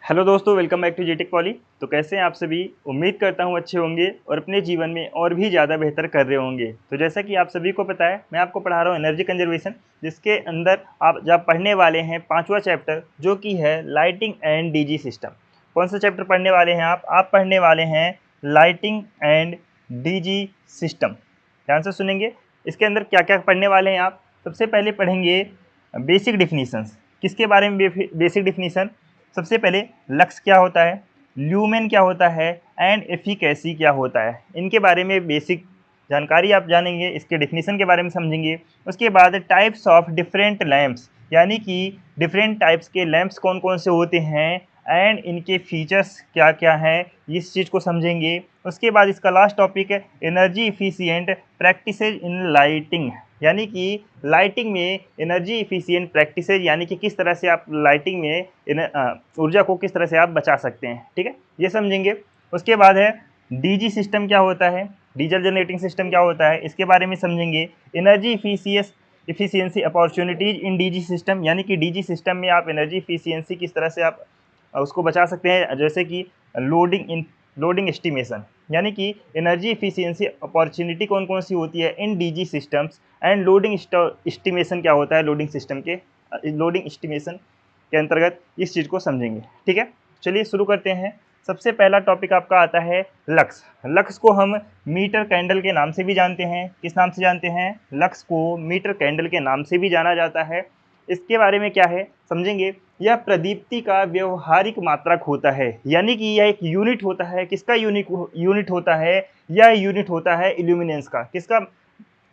Hello दोस्तों, welcome back to जीटेक poly. तो कैसे हैं आप सभी। उम्मीद करता हूं अच्छे होंगे और अपने जीवन में और भी ज़्यादा बेहतर कर रहे होंगे। तो जैसा कि आप सभी को पता है, मैं आपको पढ़ा रहा हूं एनर्जी कंजर्वेशन, जिसके अंदर आप जब पढ़ने वाले हैं 5वां चैप्टर, जो कि है लाइटिंग एंड डीजी सिस्टम। कौन सा चैप्टर पढ़ने वाले हैं आप पढ़ने वाले हैं लाइटिंग एंड डीजी सिस्टम। ध्यान से सुनेंगे, इसके अंदर क्या क्या पढ़ने वाले हैं आप। सबसे पहले पढ़ेंगे बेसिक डिफिनीशंस। किसके बारे में बेसिक डिफिनीशन? सबसे पहले लक्स क्या होता है, ल्यूमेन क्या होता है एंड एफिकेसी क्या होता है, इनके बारे में बेसिक जानकारी आप जानेंगे, इसके डिफिनीशन के बारे में समझेंगे। उसके बाद टाइप्स ऑफ डिफरेंट लैंप्स, यानी कि डिफरेंट टाइप्स के लैंप्स कौन कौन से होते हैं एंड इनके फीचर्स क्या क्या हैं, इस चीज़ को समझेंगे। उसके बाद इसका लास्ट टॉपिक है एनर्जी इफिशिएंट प्रैक्टिसेज इन लाइटिंग, यानी कि लाइटिंग में एनर्जी इफिशिएंट प्रैक्टिसेज, यानी कि किस तरह से आप लाइटिंग में ऊर्जा को किस तरह से आप बचा सकते हैं। ठीक है, ये समझेंगे। उसके बाद है डीजी सिस्टम क्या होता है, डीजल जनरेटिंग सिस्टम क्या होता है, इसके बारे में समझेंगे। Energy efficiency opportunities in DG system, यानी कि डीजी सिस्टम में आप एनर्जी इफिशियंसी किस तरह से आप उसको बचा सकते हैं, जैसे कि लोडिंग एस्टिमेशन, यानी कि एनर्जी इफिशियंसी अपॉर्चुनिटी कौन कौन सी होती है in DG systems and loading estimation क्या होता है लोडिंग एस्टिमेशन के अंतर्गत इस चीज़ को समझेंगे। ठीक है, चलिए शुरू करते हैं। सबसे पहला टॉपिक आपका आता है लक्स। लक्स को हम मीटर कैंडल के नाम से भी जानते हैं। किस नाम से जानते हैं? लक्स को मीटर कैंडल के नाम से भी जाना जाता है। इसके बारे में क्या है समझेंगे। यह प्रदीप्ति का व्यवहारिक मात्रक होता है, यानी कि यह एक यूनिट होता है। किसका यूनिट होता है? यह यूनिट होता है इल्यूमिनेंस का। किसका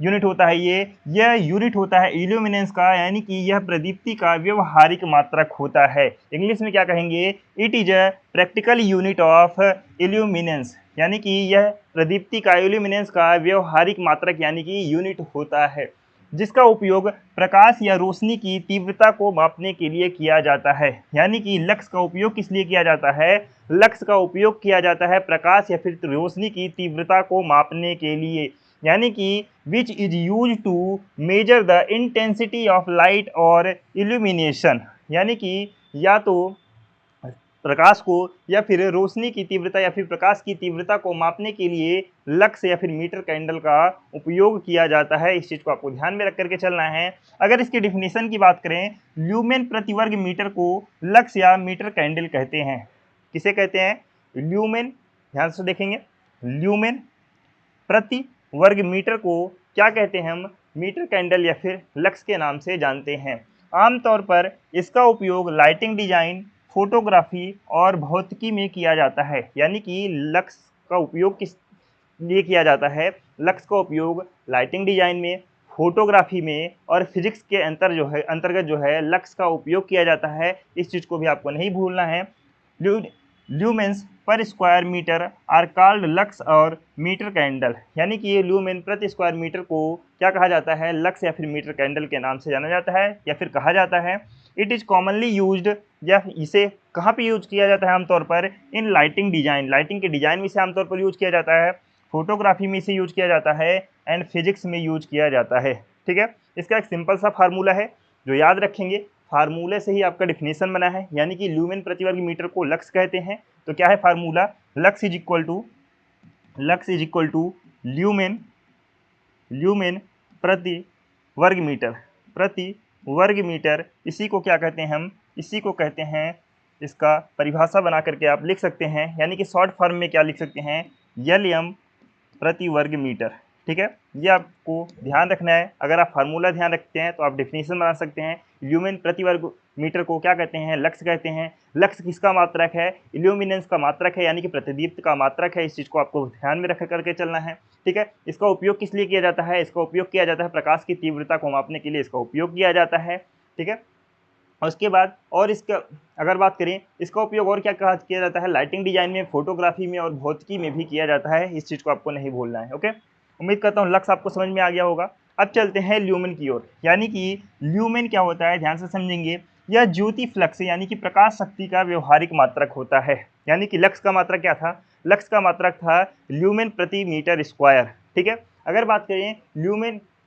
यूनिट होता है यह यूनिट होता है इल्यूमिनेंस का, यानी कि यह प्रदीप्ति का व्यवहारिक मात्रक होता है। इंग्लिश में क्या कहेंगे? It is a practical unit of illuminance, यानी कि यह प्रदीप्ति का इल्यूमिनेंस का व्यवहारिक मात्रक यानी कि यूनिट होता है, जिसका उपयोग प्रकाश या रोशनी की तीव्रता को मापने के लिए किया जाता है। यानी कि लक्स का उपयोग किस लिए किया जाता है? लक्स का उपयोग किया जाता है प्रकाश या फिर रोशनी की तीव्रता को मापने के लिए, यानी कि which is use to measure the intensity of light और इल्यूमिनेशन, यानी कि या तो प्रकाश को या फिर रोशनी की तीव्रता या फिर प्रकाश की तीव्रता को मापने के लिए लक्स या फिर मीटर कैंडल का उपयोग किया जाता है। इस चीज़ को आपको ध्यान में रख करके चलना है। अगर इसकी डिफिनीशन की बात करें, ल्यूमेन प्रति वर्ग मीटर को लक्स या मीटर कैंडल कहते हैं। किसे कहते हैं? ल्यूमेन। ध्यान से देखेंगे, ल्यूमेन प्रति वर्ग मीटर को क्या कहते हैं हम? मीटर कैंडल या फिर लक्स के नाम से जानते हैं। आमतौर पर इसका उपयोग लाइटिंग डिजाइन, फोटोग्राफी और भौतिकी में किया जाता है। यानी कि लक्स का उपयोग किस लिए किया जाता है? लक्स का उपयोग लाइटिंग डिजाइन में, फोटोग्राफी में और फिजिक्स के अंतर्गत जो है लक्स का उपयोग किया जाता है। इस चीज़ को भी आपको नहीं भूलना है। ल्यूमेंस पर square metre are called lux और मीटर कैंडल, यानी कि ये ल्यूमेन प्रति स्क्वायर मीटर को क्या कहा जाता है? लक्स या फिर मीटर कैंडल के नाम से जाना जाता है या फिर कहा जाता है। इट इज़ कॉमनली यूज्ड, या इसे कहाँ पे यूज किया जाता है आमतौर पर? इन लाइटिंग डिजाइन, लाइटिंग के डिजाइन में इसे आमतौर पर यूज किया जाता है, फोटोग्राफी में इसे यूज किया जाता है एंड फिजिक्स में यूज किया जाता है। ठीक है, इसका एक सिंपल सा फार्मूला है जो याद रखेंगे। फार्मूले से ही आपका डिफिनेशन बना है, यानी कि ल्यूमेन प्रति वर्ग मीटर को लक्स कहते हैं। तो क्या है formula? Lux is equal to lumen प्रति वर्ग मीटर। इसी को क्या कहते हैं हम? इसी को कहते हैं, इसका परिभाषा बना करके आप लिख सकते हैं, यानी कि शॉर्ट फॉर्म में क्या लिख सकते हैं? एल एम प्रति वर्ग मीटर। ठीक है, ये आपको ध्यान रखना है। अगर आप फार्मूला ध्यान रखते हैं तो आप डेफिनेशन बना सकते हैं। ल्यूमेन प्रति वर्ग मीटर को क्या कहते हैं? लक्स कहते हैं। लक्स किसका मात्रक है? इल्यूमिनेंस का मात्रक है, यानी कि प्रतिदीप्त का मात्रक है। इस चीज़ को आपको ध्यान में रख करके चलना है। ठीक है, इसका उपयोग किस लिए किया जाता है? इसका उपयोग किया जाता है प्रकाश की तीव्रता को मापने के लिए इसका उपयोग किया जाता है। ठीक है, और उसके बाद और इसका अगर बात करें, इसका उपयोग और क्या किया जाता है? लाइटिंग डिजाइन में, फोटोग्राफी में और भौतिकी में भी किया जाता है। इस चीज़ को आपको नहीं भूलना है। ओके, उम्मीद करता हूँ लक्स आपको समझ में आ गया होगा। अब चलते हैं ल्यूमेन की ओर, यानी कि ल्यूमेन क्या होता है, ध्यान से समझेंगे। यह ज्योति फ्लक्स यानी कि प्रकाश शक्ति का व्यवहारिक मात्रक होता है। यानी कि लक्स का मात्रक क्या था? लक्स का मात्रक था ल्यूमेन प्रति मीटर स्क्वायर। ठीक है, अगर बात करें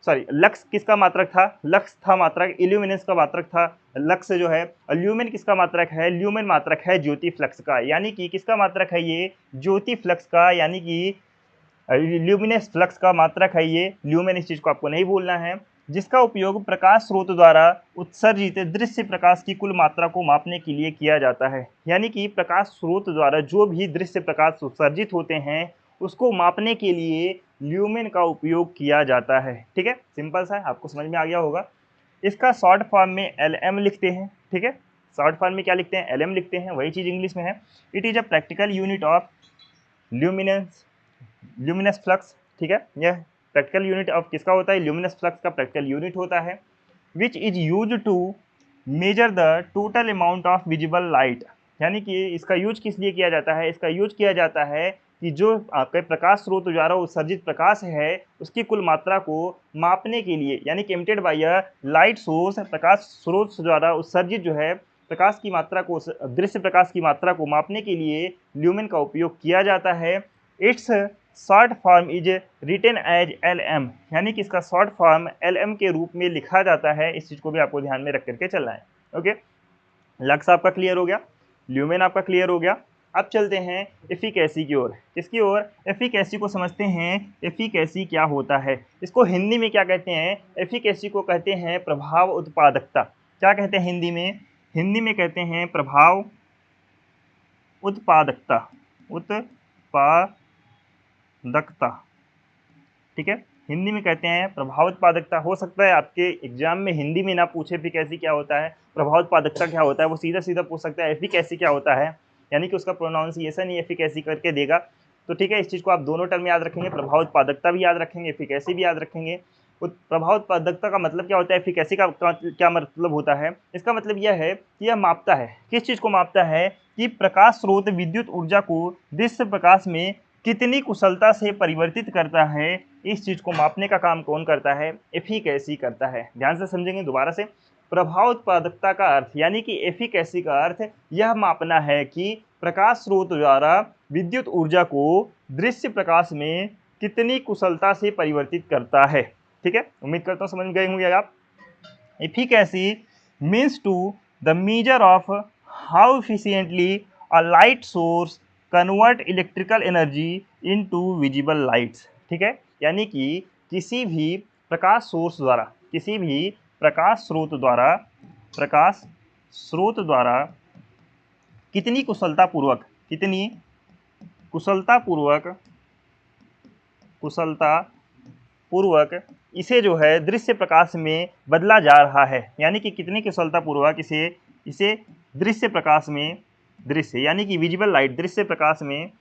सॉरी लक्स किसका मात्रक था, लक्स था मात्रक, इल्यूमिनेंस का मात्रक था लक्स जो है, ल्यूमेन किसका मात्रक है, ल्यूमेन मात्रक है ज्योति फ्लक्स का, यानी कि किसका मात्रक है ये, ज्योति फ्लक्स का, यानी कि ल्यूमिनेस फ्लक्स का मात्रक है ये ल्यूमेन, इस चीज को आपको नहीं भूलना है, जिसका उपयोग प्रकाश स्रोत द्वारा उत्सर्जित दृश्य प्रकाश की कुल मात्रा को मापने के लिए किया जाता है। यानी कि प्रकाश स्रोत द्वारा जो भी दृश्य प्रकाश उत्सर्जित होते हैं उसको मापने के लिए ल्यूमेन का उपयोग किया जाता है। ठीक है, सिंपल सा है, आपको समझ में आ गया होगा। इसका शॉर्ट फॉर्म में LM लिखते हैं। ठीक है, शॉर्ट फॉर्म में क्या लिखते हैं, LM लिखते हैं, वही चीज इंग्लिश में है। It is a practical unit of luminous flux. ठीक है, यह प्रैक्टिकल यूनिट ऑफ किसका होता है, ल्यूमिनस फ्लक्स का प्रैक्टिकल यूनिट होता है। Which is use to measure the total amount of visible light. यानी कि इसका यूज किस लिए किया जाता है, इसका यूज किया जाता है कि जो आपके प्रकाश स्रोत द्वारा उत्सर्जित प्रकाश है उसकी कुल मात्रा को मापने के लिए, यानी कि emitted by a light source, प्रकाश स्रोत द्वारा उत्सर्जित जो है प्रकाश की मात्रा को, दृश्य प्रकाश की मात्रा को मापने के लिए ल्यूमेन का उपयोग किया जाता है। Its short form is written as LM, यानी कि इसका शॉर्ट फॉर्म LM के रूप में लिखा जाता है। इस चीज को भी आपको ध्यान में रख करके चलना है। ओके, लक्स आपका क्लियर हो गया, ल्यूमेन आपका क्लियर हो गया। अब चलते हैं एफिकेसी की ओर। किसकी ओर, एफिकेसी को समझते हैं। एफिकेसी क्या होता है, इसको हिंदी में क्या कहते हैं, एफिकेसी को कहते हैं प्रभाव उत्पादकता। क्या कहते हैं हिंदी में, हिंदी में कहते हैं प्रभाव उत्पादकता, उत्पादकता। ठीक है, हिंदी में कहते हैं प्रभाव उत्पादकता। हो सकता है आपके एग्जाम में हिंदी में ना पूछे एफिकेसी क्या होता है, प्रभाव उत्पादकता क्या होता है, वो सीधा सीधा पूछ सकता है एफिकेसी क्या होता है, यानी कि उसका प्रोनाउंसिएशन ही एफिकेसी करके देगा। तो ठीक है, इस चीज़ को आप दोनों टर्म याद रखेंगे, प्रभाव उत्पादकता भी याद रखेंगे, एफिकेसी भी याद रखेंगे। प्रभाव उत्पादकता का मतलब क्या होता है, एफिकेसी का क्या मतलब होता है, इसका मतलब यह है कि यह मापता है, किस चीज़ को मापता है, कि प्रकाश स्रोत विद्युत ऊर्जा को दृश्य प्रकाश में कितनी कुशलता से परिवर्तित करता है। इस चीज को मापने का काम कौन करता है, एफिकेसी करता है। ध्यान से समझेंगे दोबारा से, प्रभाव उत्पादकता का अर्थ यानी कि एफिकेसी का अर्थ यह मापना है कि प्रकाश स्रोत द्वारा विद्युत ऊर्जा को दृश्य प्रकाश में कितनी कुशलता से परिवर्तित करता है। ठीक है, उम्मीद करता हूं समझ गए होंगे आप। Efficacy means to the measure of how efficiently a light source convert electrical energy into visible lights. ठीक है, यानी कि किसी भी प्रकाश सोर्स द्वारा, किसी भी प्रकाश स्रोत द्वारा कितनी कुशलतापूर्वक, कितनी कुशलतापूर्वक इसे जो है दृश्य प्रकाश में बदला जा रहा है। यानी कि कितनी कुशलतापूर्वक इसे दृश्य प्रकाश में, दृश्य यानी कि विजिबल लाइट, दृश्य प्रकाश में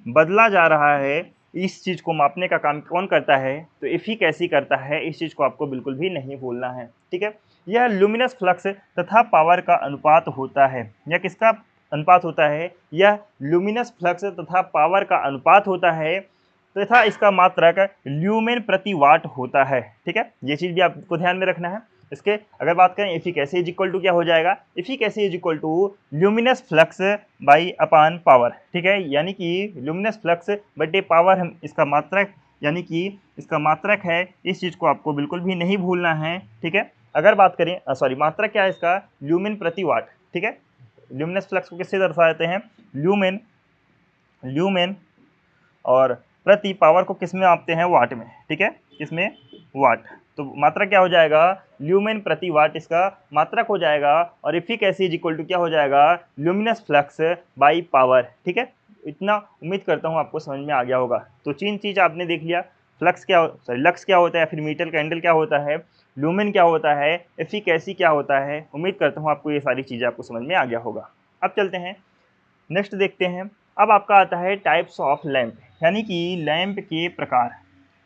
बदला जा रहा है। इस चीज को मापने का काम कौन करता है, तो एफिकेसी करता है। इस चीज को आपको बिल्कुल भी नहीं भूलना है। ठीक है, यह लुमिनस फ्लक्स तथा पावर का अनुपात होता है। यह किसका अनुपात होता है, यह लुमिनस फ्लक्स तथा पावर का अनुपात होता है, तथा इसका मात्रक ल्यूमेन प्रति वाट होता है। ठीक है, ये चीज भी आपको ध्यान में रखना है। इसके अगर बात करें एफिकेसी इज इक्वल टू क्या हो जाएगा, efficacy is equal to luminous flux by upon power. ठीक है, यानी कि ल्यूमिनस फ्लक्स बटे पावर हम इसका मात्रक, यानी कि इसका मात्रक है। इस चीज को आपको बिल्कुल भी नहीं भूलना है। ठीक है, अगर बात करें सॉरी मात्रक क्या है इसका, ल्यूमेन प्रति वाट। ठीक है, ल्यूमिनस फ्लक्स को किससे दर्शाते हैं, ल्यूमेन और प्रति पावर को किस में मापते हैं, वाट में। ठीक है, किसमें, वाट। तो मात्रक क्या हो जाएगा, ल्यूमेन प्रति वाट इसका मात्रक हो जाएगा। और एफिकेसी इज इक्वल टू क्या हो जाएगा, ल्यूमिनस फ्लक्स बाई पावर। ठीक है, इतना उम्मीद करता हूँ आपको समझ में आ गया होगा। तो तीन चीज आपने देख लिया, फ्लक्स क्या सॉरी लक्स क्या होता है, फिर मीटर कैंडल क्या होता है, ल्यूमेन क्या होता है, एफिकेसी क्या होता है। उम्मीद करता हूँ आपको ये सारी चीजें आपको समझ में आ गया होगा। अब चलते हैं नेक्स्ट देखते हैं। अब आपका आता है टाइप्स ऑफ लैंप, यानी कि लैंप के प्रकार।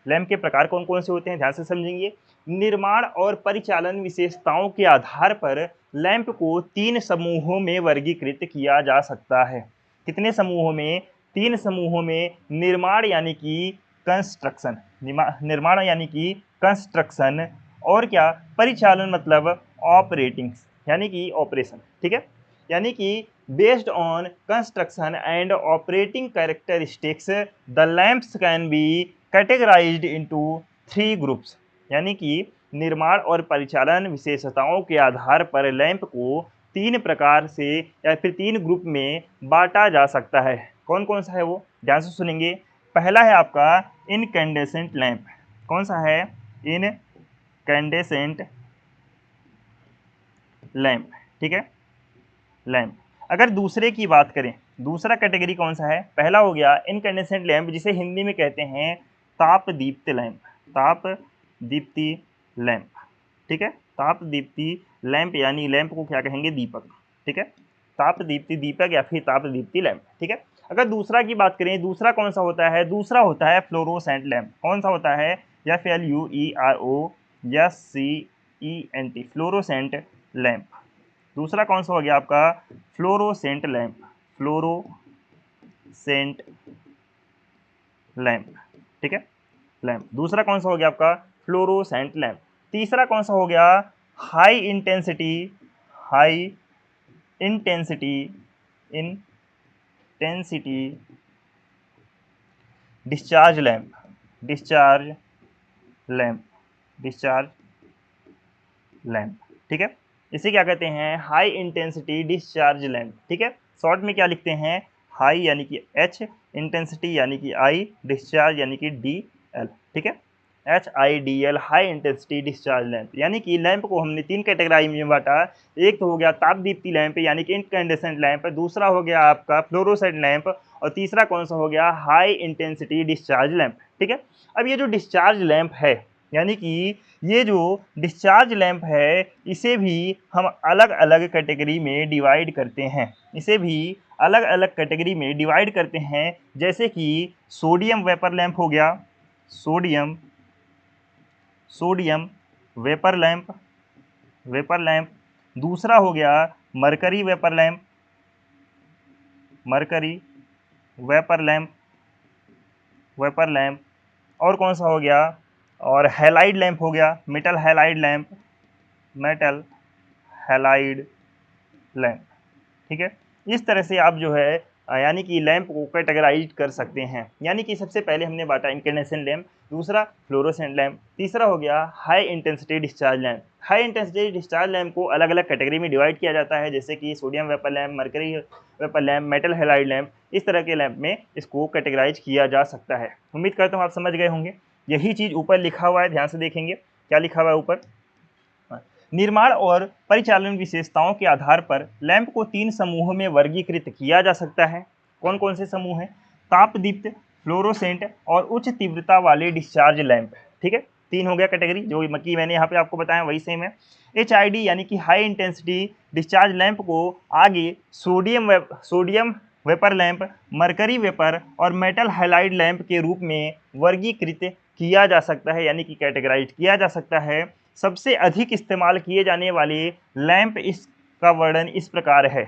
लैंप के प्रकार कौन कौन से होते हैं, ध्यान से समझेंगे। निर्माण और परिचालन विशेषताओं के आधार पर लैंप को 3 समूहों में वर्गीकृत किया जा सकता है। कितने समूहों में, 3 समूहों में। निर्माण यानी कि कंस्ट्रक्शन, निर्माण यानी कि कंस्ट्रक्शन, और क्या, परिचालन मतलब ऑपरेटिंग, यानी कि ऑपरेशन। ठीक है, यानी कि based on construction and operating characteristics the lamps can be categorised into 3 groups. यानी कि निर्माण और परिचालन विशेषताओं के आधार पर लैंप को 3 प्रकार से या फिर 3 ग्रुप में बांटा जा सकता है। कौन कौन सा है वो ध्यान से सुनेंगे। पहला है आपका इनकैंडेसेंट लैंप। कौन सा है? इनकैंडेसेंट लैंप, ठीक है, लैंप। अगर दूसरे की बात करें, दूसरा कैटेगरी कौन सा है? पहला हो गया इनकैंडेसेंट लैंप, जिसे हिंदी में कहते हैं ताप दीप्ति लैंप। ताप दीप्ति लैंप, ठीक है। ताप दीप्ति लैंप यानी लैंप को क्या कहेंगे? दीपक, ठीक है। ताप दीप्ति दीपक या फिर ताप दीप्ति लैंप, ठीक है। अगर दूसरा की बात करें, दूसरा कौन सा होता है? दूसरा होता है फ्लोरोसेंट लैंप। कौन सा होता है? FLUEROSCENT, fluorescent lamp. दूसरा कौन सा हो गया आपका? फ्लोरोसेंट लैंप, फ्लोरोसेंट लैंप, ठीक है, लैंप। दूसरा कौन सा हो गया आपका? Fluorescent lamp. तीसरा कौन सा हो गया? High intensity, high intensity, intensity discharge lamp, discharge lamp, discharge lamp, ठीक है। इसे क्या कहते हैं? हाई इंटेंसिटी डिस्चार्ज लैंप, ठीक है। शॉर्ट में क्या लिखते हैं? हाई यानी कि H, इंटेंसिटी यानी कि I, डिस्चार्ज यानी कि DL, ठीक है। HIDL, high intensity discharge lamp. यानी कि लैंप को हमने 3 कैटेगरी में बांटा। एक तो हो गया ताप दीप्ति लैंप यानी कि इनकैंडेसेंट लैंप, दूसरा हो गया आपका फ्लोरोसेंट लैंप, और तीसरा कौन सा हो गया? हाई इंटेंसिटी डिस्चार्ज लैंप, ठीक है। अब ये जो डिस्चार्ज लैंप है, यानी कि ये जो डिस्चार्ज लैंप है, इसे भी हम अलग अलग कैटेगरी में डिवाइड करते हैं। इसे भी अलग अलग कैटेगरी में डिवाइड करते हैं, जैसे कि सोडियम वेपर लैंप हो गया, sodium sodium vapour lamp, vapour lamp. दूसरा हो गया mercury vapour lamp, mercury vapour lamp, vapour lamp. और कौन सा हो गया? और हैलाइड लैंप हो गया, metal halide lamp, metal halide lamp, ठीक है। इस तरह से आप जो है यानी कि लैंप को कैटेगराइज कर सकते हैं। यानी कि सबसे पहले हमने बांटा इनकैंडेसेंट लैंप, दूसरा फ्लोरोसेंट लैंप, तीसरा हो गया high intensity discharge lamp. High intensity discharge lamp को अलग अलग कैटेगरी में डिवाइड किया जाता है, जैसे कि sodium vapour lamp, mercury vapour lamp, metal halide lamp. इस तरह के लैंप में इसको कैटेगराइज किया जा सकता है। उम्मीद करता हूँ आप समझ गए होंगे। यही चीज़ ऊपर लिखा हुआ है, ध्यान से देखेंगे क्या लिखा हुआ है ऊपर। निर्माण और परिचालन विशेषताओं के आधार पर लैंप को 3 समूहों में वर्गीकृत किया जा सकता है। कौन कौन से समूह हैं? तापदीप्त, फ्लोरोसेंट और उच्च तीव्रता वाले डिस्चार्ज लैंप, ठीक है। 3 हो गया कैटेगरी, जो कि मैंने यहाँ पे आपको बताया वही सेम है। HID यानी कि हाई इंटेंसिटी डिस्चार्ज लैंप को आगे sodium vapour lamp, mercury vapour और मेटल हैलाइड लैंप के रूप में वर्गीकृत किया जा सकता है, यानी कि कैटेगराइज किया जा सकता है। सबसे अधिक इस्तेमाल किए जाने वाले लैंप इसका वर्णन इस प्रकार है,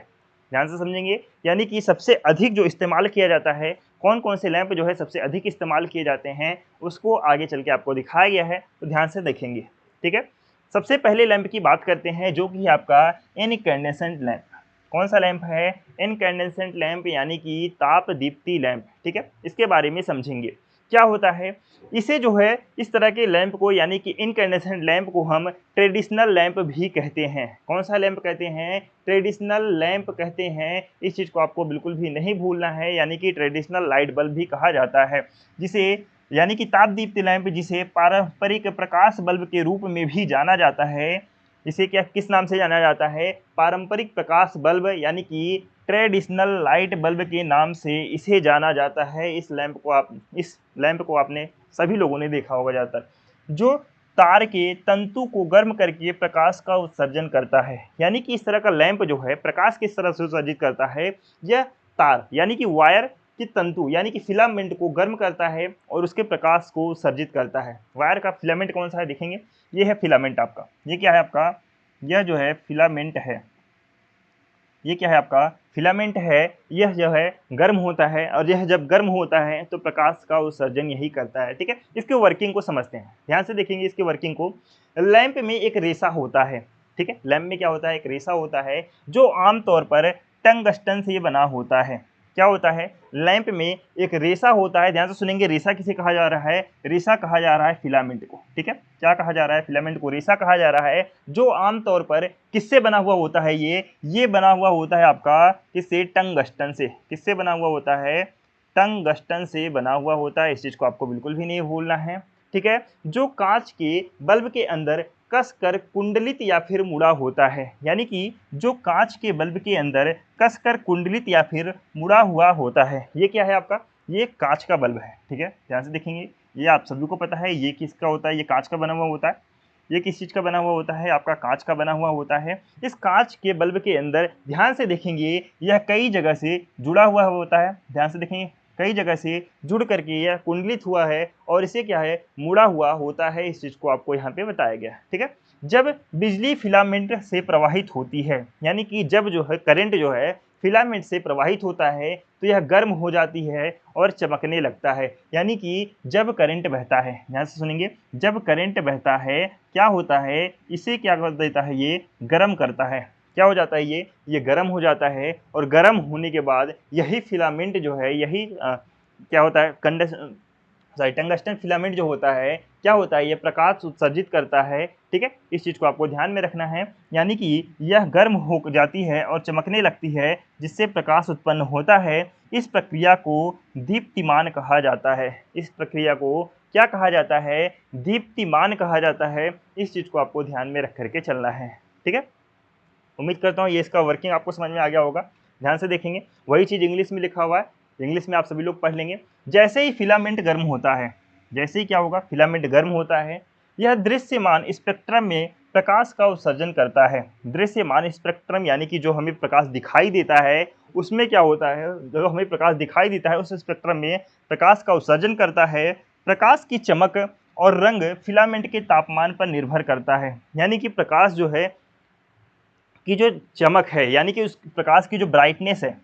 ध्यान से समझेंगे। यानी कि सबसे अधिक जो इस्तेमाल किया जाता है, कौन कौन से लैंप जो है सबसे अधिक इस्तेमाल किए जाते हैं, उसको आगे चल के आपको दिखाया गया है, तो ध्यान से देखेंगे, ठीक है। सबसे पहले लैंप की बात करते हैं, जो कि आपका इनकैंडेसेंट लैंप। कौन सा लैंप है? इनकैंडेसेंट लैंप यानी कि ताप दीप्ति लैंप, ठीक है। इसके बारे में समझेंगे क्या होता है। इसे जो है इस तरह के लैंप को यानी कि इनकैंडेसेंट लैंप को हम ट्रेडिशनल लैंप भी कहते हैं। कौन सा लैंप कहते हैं? ट्रेडिशनल लैंप कहते हैं। इस चीज़ को आपको बिल्कुल भी नहीं भूलना है, यानी कि ट्रेडिशनल लाइट बल्ब भी कहा जाता है, जिसे यानी कि ताप दीप्ति लैंप, जिसे पारंपरिक प्रकाश बल्ब के रूप में भी जाना जाता है। इसे क्या किस नाम से जाना जाता है? पारंपरिक प्रकाश बल्ब, यानी कि ट्रेडिशनल लाइट बल्ब के नाम से इसे जाना जाता है। इस लैंप को आपने सभी लोगों ने देखा होगा ज़्यादातर, जो तार के तंतु को गर्म करके प्रकाश का उत्सर्जन करता है। यानी कि इस तरह का लैंप जो है प्रकाश किस तरह से उत्सर्जित करता है? यह तार यानी कि वायर की तंतु यानी कि फिलामेंट को गर्म करता है और उसके प्रकाश को उत्सर्जित करता है। वायर का फिलामेंट कौन सा है देखेंगे, ये है फिलामेंट आपका। ये क्या है आपका? यह जो है फिलामेंट है। ये क्या है आपका? फिलामेंट है। यह जो है गर्म होता है, और यह जब गर्म होता है तो प्रकाश का उत्सर्जन यही करता है, ठीक है। इसके वर्किंग को समझते हैं, ध्यान से देखेंगे इसकी वर्किंग को। लैंप में एक रेशा होता है, ठीक है। लैंप में क्या होता है? एक रेशा होता है, जो आमतौर पर टंगस्टन से बना होता है, क्या होता है, लैंप में एक रेशा होता है, ध्यान से सुनेंगे, रेशा किसे कहा जा रहा है, रेशा कहा जा रहा है फिलामेंट को, ठीक है, क्या कहा जा रहा है, फिलामेंट को रेशा कहा जा रहा है, जो आमतौर पर किससे बना हुआ होता है, ये बना हुआ होता है आपका किससे, टंगस्टन से, किससे बना हुआ होता है, टंगस्टन से बना हुआ होता है, इस चीज को आपको बिल्कुल भी नहीं भूलना है, ठीक है, जो कांच के बल्ब के अंदर कसकर कुंडलित या फिर मुड़ा होता है, यानी कि जो कांच के बल्ब के अंदर कसकर कुंडलित या फिर मुड़ा हुआ होता है, ये क्या है आपका, ये कांच का बल्ब है, ठीक है, ध्यान से देखेंगे, ये आप सभी को पता है, ये किसका होता है, ये कांच का बना हुआ होता है, ये किस चीज का बना हुआ होता है, आपका कांच का बना हुआ होता है। इस कांच के बल्ब के अंदर ध्यान से देखेंगे यह कई जगह से जुड़ा हुआ होता है, ध्यान से देखेंगे कई जगह से जुड़ करके यह कुंडलित हुआ है और इसे क्या है, मुड़ा हुआ होता है, इस चीज को आपको यहाँ पे बताया गया है, ठीक है। जब बिजली फिलामेंट से प्रवाहित होती है, यानी कि जब जो है करंट जो है फिलामेंट से प्रवाहित होता है तो यह गर्म हो जाती है और चमकने लगता है, यानी कि जब करंट बहता है, ध्यान से सुनेंगे, जब करंट बहता है क्या होता है, इसे क्या कर देता है, ये गर्म करता है, क्या हो जाता है, ये गर्म हो जाता है और गर्म होने के बाद यही फिलामेंट जो है, यही क्या होता है, टंगस्टन फिलामेंट जो होता है क्या होता है, ये प्रकाश उत्सर्जित करता है, ठीक है, इस चीज को आपको ध्यान में रखना है, यानी कि यह गर्म हो जाती है और चमकने लगती है जिससे प्रकाश उत्पन्न होता है। इस प्रक्रिया को दीप्तिमान कहा जाता है, इस प्रक्रिया को क्या कहा जाता है, दीप्तिमान कहा जाता है, इस चीज को आपको ध्यान में रख करके चलना है, ठीक है। उम्मीद करता हूँ ये इसका वर्किंग आपको समझ में आ गया होगा। ध्यान से देखेंगे, वही चीज़ इंग्लिश में लिखा हुआ है, इंग्लिश में आप सभी लोग पढ़ लेंगे। जैसे ही फिलामेंट गर्म होता है, जैसे ही क्या होगा, फिलामेंट गर्म होता है, यह दृश्यमान स्पेक्ट्रम में प्रकाश का उत्सर्जन करता है। दृश्यमान स्पेक्ट्रम यानी कि जो हमें प्रकाश दिखाई देता है, उसमें क्या होता है, जो हमें प्रकाश दिखाई देता है उस स्पेक्ट्रम में प्रकाश का उत्सर्जन करता है। प्रकाश की चमक और रंग फिलामेंट के तापमान पर निर्भर करता है, यानी कि प्रकाश जो है की जो चमक है, यानी कि उस प्रकाश की जो ब्राइटनेस है,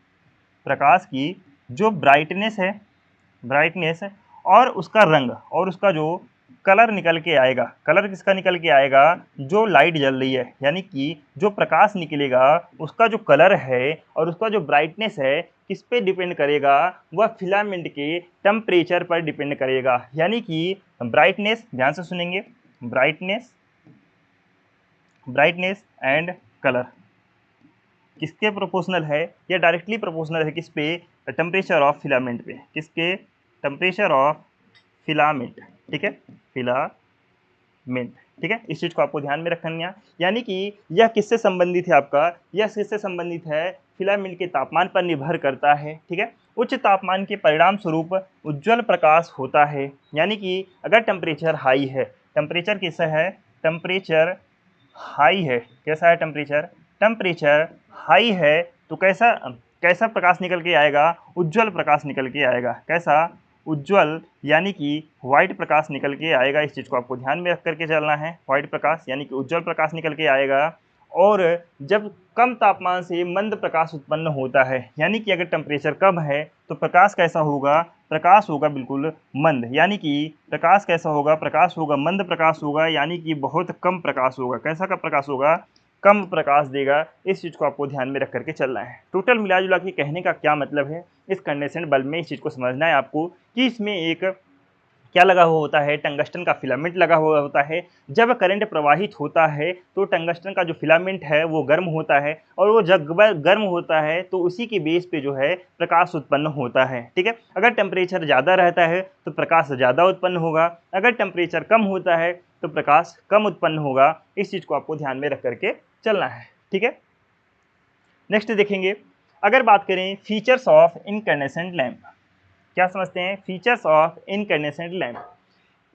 प्रकाश की जो ब्राइटनेस और उसका रंग और उसका जो कलर निकल के आएगा, कलर किसका निकल के आएगा, जो लाइट जल रही है, यानी कि जो प्रकाश निकलेगा उसका जो कलर है और उसका जो ब्राइटनेस है किस पे डिपेंड करेगा, वह फिलामेंट के टेम्परेचर पर डिपेंड करेगा, यानी कि ब्राइटनेस, ध्यान से सुनेंगे, ब्राइटनेस एंड कलर किसके प्रोपोर्शनल है, या डायरेक्टली प्रोपोर्शनल है किस पे, टेम्परेचर ऑफ फिलामेंट पे, किसके, टेम्परेचर ऑफ फिलामेंट, ठीक है, फिलामेंट, ठीक है, इस चीज को आपको ध्यान में रखना है, यानी कि यह किससे संबंधित है आपका, यह किससे संबंधित है, फिलामेंट के तापमान पर निर्भर करता है, ठीक है। उच्च तापमान के परिणाम स्वरूप उज्ज्वल प्रकाश होता है, यानी कि अगर टेम्परेचर हाई है, टेम्परेचर कैसा है, टेम्परेचर हाई है, कैसा है टेम्परेचर, टेम्परेचर हाई है तो कैसा कैसा प्रकाश निकल के आएगा, उज्ज्वल प्रकाश निकल के आएगा, कैसा, उज्ज्वल, यानी कि व्हाइट प्रकाश निकल के आएगा, इस चीज़ को आपको ध्यान में रख करके चलना है, व्हाइट प्रकाश यानी कि उज्ज्वल प्रकाश निकल के आएगा। और जब कम तापमान से मंद प्रकाश उत्पन्न होता है, यानी कि अगर टेम्परेचर कम है तो प्रकाश कैसा होगा, प्रकाश होगा बिल्कुल मंद, यानी कि प्रकाश कैसा होगा, प्रकाश होगा मंद प्रकाश होगा, यानी कि बहुत कम प्रकाश होगा, कैसा का प्रकाश होगा, कम प्रकाश देगा, इस चीज़ को आपको ध्यान में रख करके चलना है। टोटल मिला जुला के कहने का क्या मतलब है, इस कंडेंसेट बल्ब में इस चीज़ को समझना है आपको कि इसमें एक क्या लगा हुआ होता है, टंगस्टन का फिलामेंट लगा हुआ होता है। जब करंट प्रवाहित होता है तो टंगस्टन का जो फिलामेंट है वो गर्म होता है और वो जब गर्म होता है तो उसी के बेस पे जो है प्रकाश उत्पन्न होता है, ठीक है। अगर टेम्परेचर ज़्यादा रहता है तो प्रकाश ज़्यादा उत्पन्न होगा, अगर टेम्परेचर कम होता है तो प्रकाश कम उत्पन्न होगा, इस चीज़ को आपको ध्यान में रख करके चलना है, ठीक है। नेक्स्ट देखेंगे, अगर बात करें फीचर्स ऑफ इनकैंडेसेंट लैंप, क्या समझते हैं, फीचर्स ऑफ इनकैंडेसेंट लैंप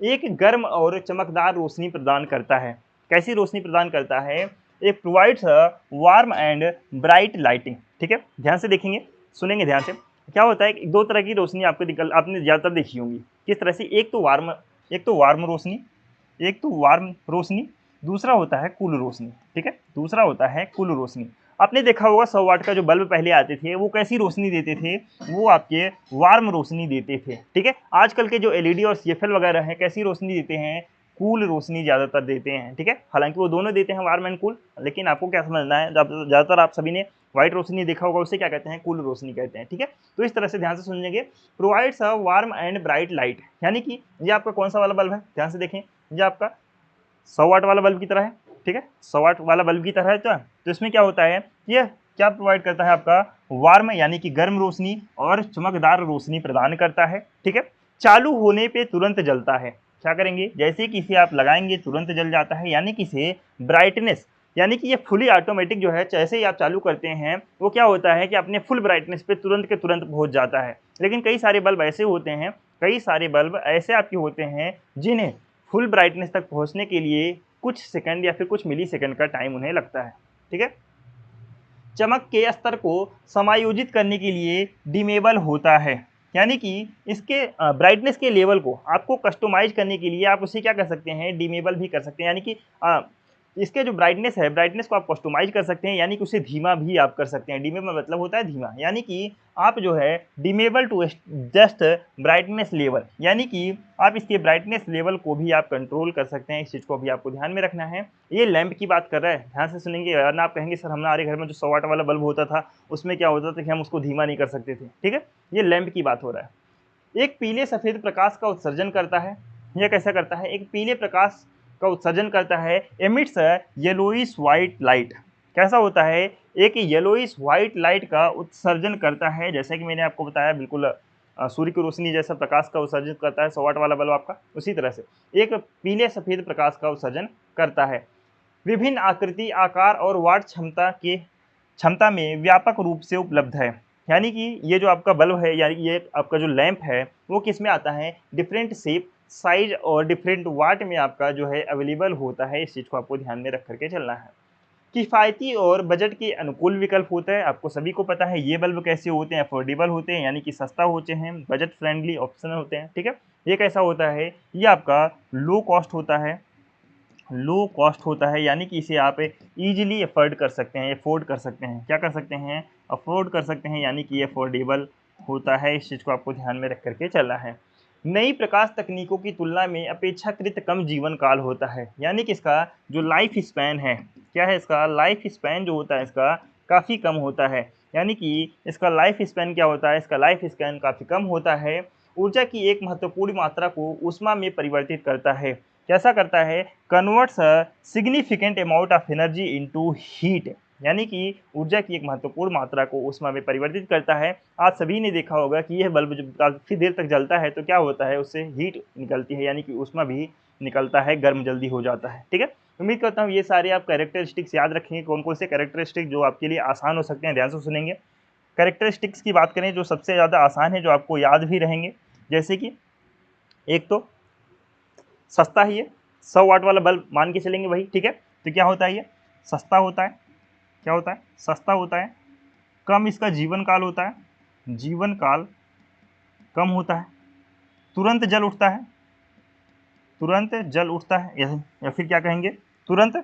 एक गर्म और चमकदार रोशनी प्रदान करता है। कैसी रोशनी प्रदान करता है, एक provides warm and bright lighting, ठीक है। ध्यान से देखेंगे, सुनेंगे ध्यान से, क्या होता है, दो तरह की रोशनी आपने ज़्यादातर देखी होंगी, किस तरह से, एक तो वार्म रोशनी, एक तो वार्म रोशनी, दूसरा होता है कूल रोशनी, ठीक है, दूसरा होता है कूल रोशनी। आपने देखा होगा 100 वाट का जो बल्ब पहले आते थे वो कैसी रोशनी देते थे, वो आपके वार्म रोशनी देते थे, ठीक है। आजकल के जो एलईडी और सीएफएल वगैरह हैं कैसी रोशनी देते हैं, कूल रोशनी ज़्यादातर देते हैं, ठीक है। हालांकि वो दोनों देते हैं वार्म एंड कूल, लेकिन आपको क्या समझना है, ज़्यादातर आप सभी ने व्हाइट रोशनी देखा होगा, उसे क्या कहते हैं, कुल रोशनी कहते हैं। ठीक है, तो इस तरह से ध्यान से सुनिएंगे। Provides a warm and bright light, यानी कि ये आपका कौन सा वाला बल्ब है, ध्यान से देखें, ये आपका 100 वाट वाला बल्ब की तरह है। ठीक है, 100 वाट वाला बल्ब की तरह है। तो इसमें क्या होता है, ये क्या प्रोवाइड करता है, आपका वार्म यानी कि गर्म रोशनी और चमकदार रोशनी प्रदान करता है। ठीक है, चालू होने पे तुरंत जलता है। क्या करेंगे, जैसे कि इसे आप लगाएंगे तुरंत जल जाता है, यानी कि इसे ब्राइटनेस, यानी कि ये फुली ऑटोमेटिक जो है, जैसे ही आप चालू करते हैं वो क्या होता है कि अपने फुल ब्राइटनेस पे तुरंत के तुरंत पहुंच जाता है। लेकिन कई सारे बल्ब ऐसे होते हैं, कई सारे बल्ब ऐसे आपके होते हैं जिन्हें फुल ब्राइटनेस तक पहुंचने के लिए कुछ सेकंड या फिर कुछ मिली सेकंड का टाइम उन्हें लगता है। ठीक है, चमक के स्तर को समायोजित करने के लिए डिमेबल होता है, यानी कि इसके ब्राइटनेस के लेवल को आपको कस्टमाइज करने के लिए आप उसे क्या कर सकते हैं, डिमेबल भी कर सकते हैं, यानी कि इसके जो ब्राइटनेस है, ब्राइटनेस को आप कस्टमाइज कर सकते हैं, यानी कि उसे धीमा भी आप कर सकते हैं। डिमेबल मतलब होता है धीमा, यानी कि आप जो है डिमेबल टू जस्ट ब्राइटनेस लेवल, यानी कि आप इसके ब्राइटनेस लेवल को भी आप कंट्रोल कर सकते हैं। इस चीज़ को भी आपको ध्यान में रखना है। ये लैंप की बात कर रहा है, ध्यान से सुनेंगे, वरना आप कहेंगे सर हमारे घर में जो 100 वाट वाला बल्ब होता था उसमें क्या होता था कि हम उसको धीमा नहीं कर सकते थे। ठीक है, ये लैंप की बात हो रहा है। एक पीले सफ़ेद प्रकाश का उत्सर्जन करता है। यह कैसा करता है, एक पीले प्रकाश का उत्सर्जन करता है। एमिट्स येलोइश वाइट लाइट, कैसा होता है, एक येलोइश वाइट लाइट का उत्सर्जन करता है, जैसे कि मैंने आपको बताया, बिल्कुल सूर्य की रोशनी जैसा प्रकाश का उत्सर्जन करता है 100 वाट वाला बल्ब आपका, उसी तरह से एक पीले सफ़ेद प्रकाश का उत्सर्जन करता है। विभिन्न आकृति, आकार और वाट क्षमता में व्यापक रूप से उपलब्ध है, यानी कि ये जो आपका बल्ब है, यानी ये आपका जो लैंप है वो किस में आता है, डिफरेंट शेप, साइज और डिफरेंट वाट में आपका जो है अवेलेबल होता है। इस चीज़ को आपको ध्यान में रख करके चलना है। किफ़ायती और बजट के अनुकूल विकल्प होता है। आपको सभी को पता है ये बल्ब कैसे होते हैं, अफोर्डेबल होते हैं, यानी कि सस्ता होते हैं, बजट फ्रेंडली ऑप्शन होते हैं। ठीक है, ये कैसा होता है, ये आपका लो कॉस्ट होता है, लो कॉस्ट होता है, यानी कि इसे आप इजीली अफोर्ड कर सकते हैं, अफोर्ड कर सकते हैं, क्या कर सकते हैं, अफोर्ड कर सकते हैं, यानी कि ये अफोर्डेबल होता है। इस चीज़ को आपको ध्यान में रख करके चलना है। नई प्रकाश तकनीकों की तुलना में अपेक्षाकृत कम जीवन काल होता है, यानी कि इसका जो लाइफ स्पैन है, क्या है, इसका लाइफ स्पैन जो होता है इसका काफ़ी कम होता है, यानी कि इसका लाइफ स्पैन क्या होता है, इसका लाइफ स्पैन काफ़ी कम होता है। ऊर्जा की एक महत्वपूर्ण मात्रा को ऊष्मा में परिवर्तित करता है, कैसा करता है, converts a significant amount of energy into heat, यानी कि ऊर्जा की एक महत्वपूर्ण मात्रा को ऊष्मा में परिवर्तित करता है। आप सभी ने देखा होगा कि यह बल्ब जब काफ़ी देर तक जलता है तो क्या होता है, उससे हीट निकलती है, यानी कि ऊष्मा भी निकलता है, गर्म जल्दी हो जाता है। ठीक है, उम्मीद करता हूँ ये सारे आप कैरेक्टरिस्टिक्स याद रखेंगे। कौन कौन से कैरेक्टरिस्टिक जो आपके लिए आसान हो सकते हैं, ध्यान से सुनेंगे। कैरेक्टरिस्टिक्स की बात करें जो सबसे ज़्यादा आसान है, जो आपको याद भी रहेंगे, जैसे कि एक तो सस्ता ही है, 100 वाट वाला बल्ब मान के चलेंगे भाई। ठीक है, तो क्या होता है, ये सस्ता होता है, क्या होता है, सस्ता होता है, कम इसका जीवन काल होता है, जीवन काल कम होता है, तुरंत जल उठता है, तुरंत जल उठता है, या फिर क्या कहेंगे, तुरंत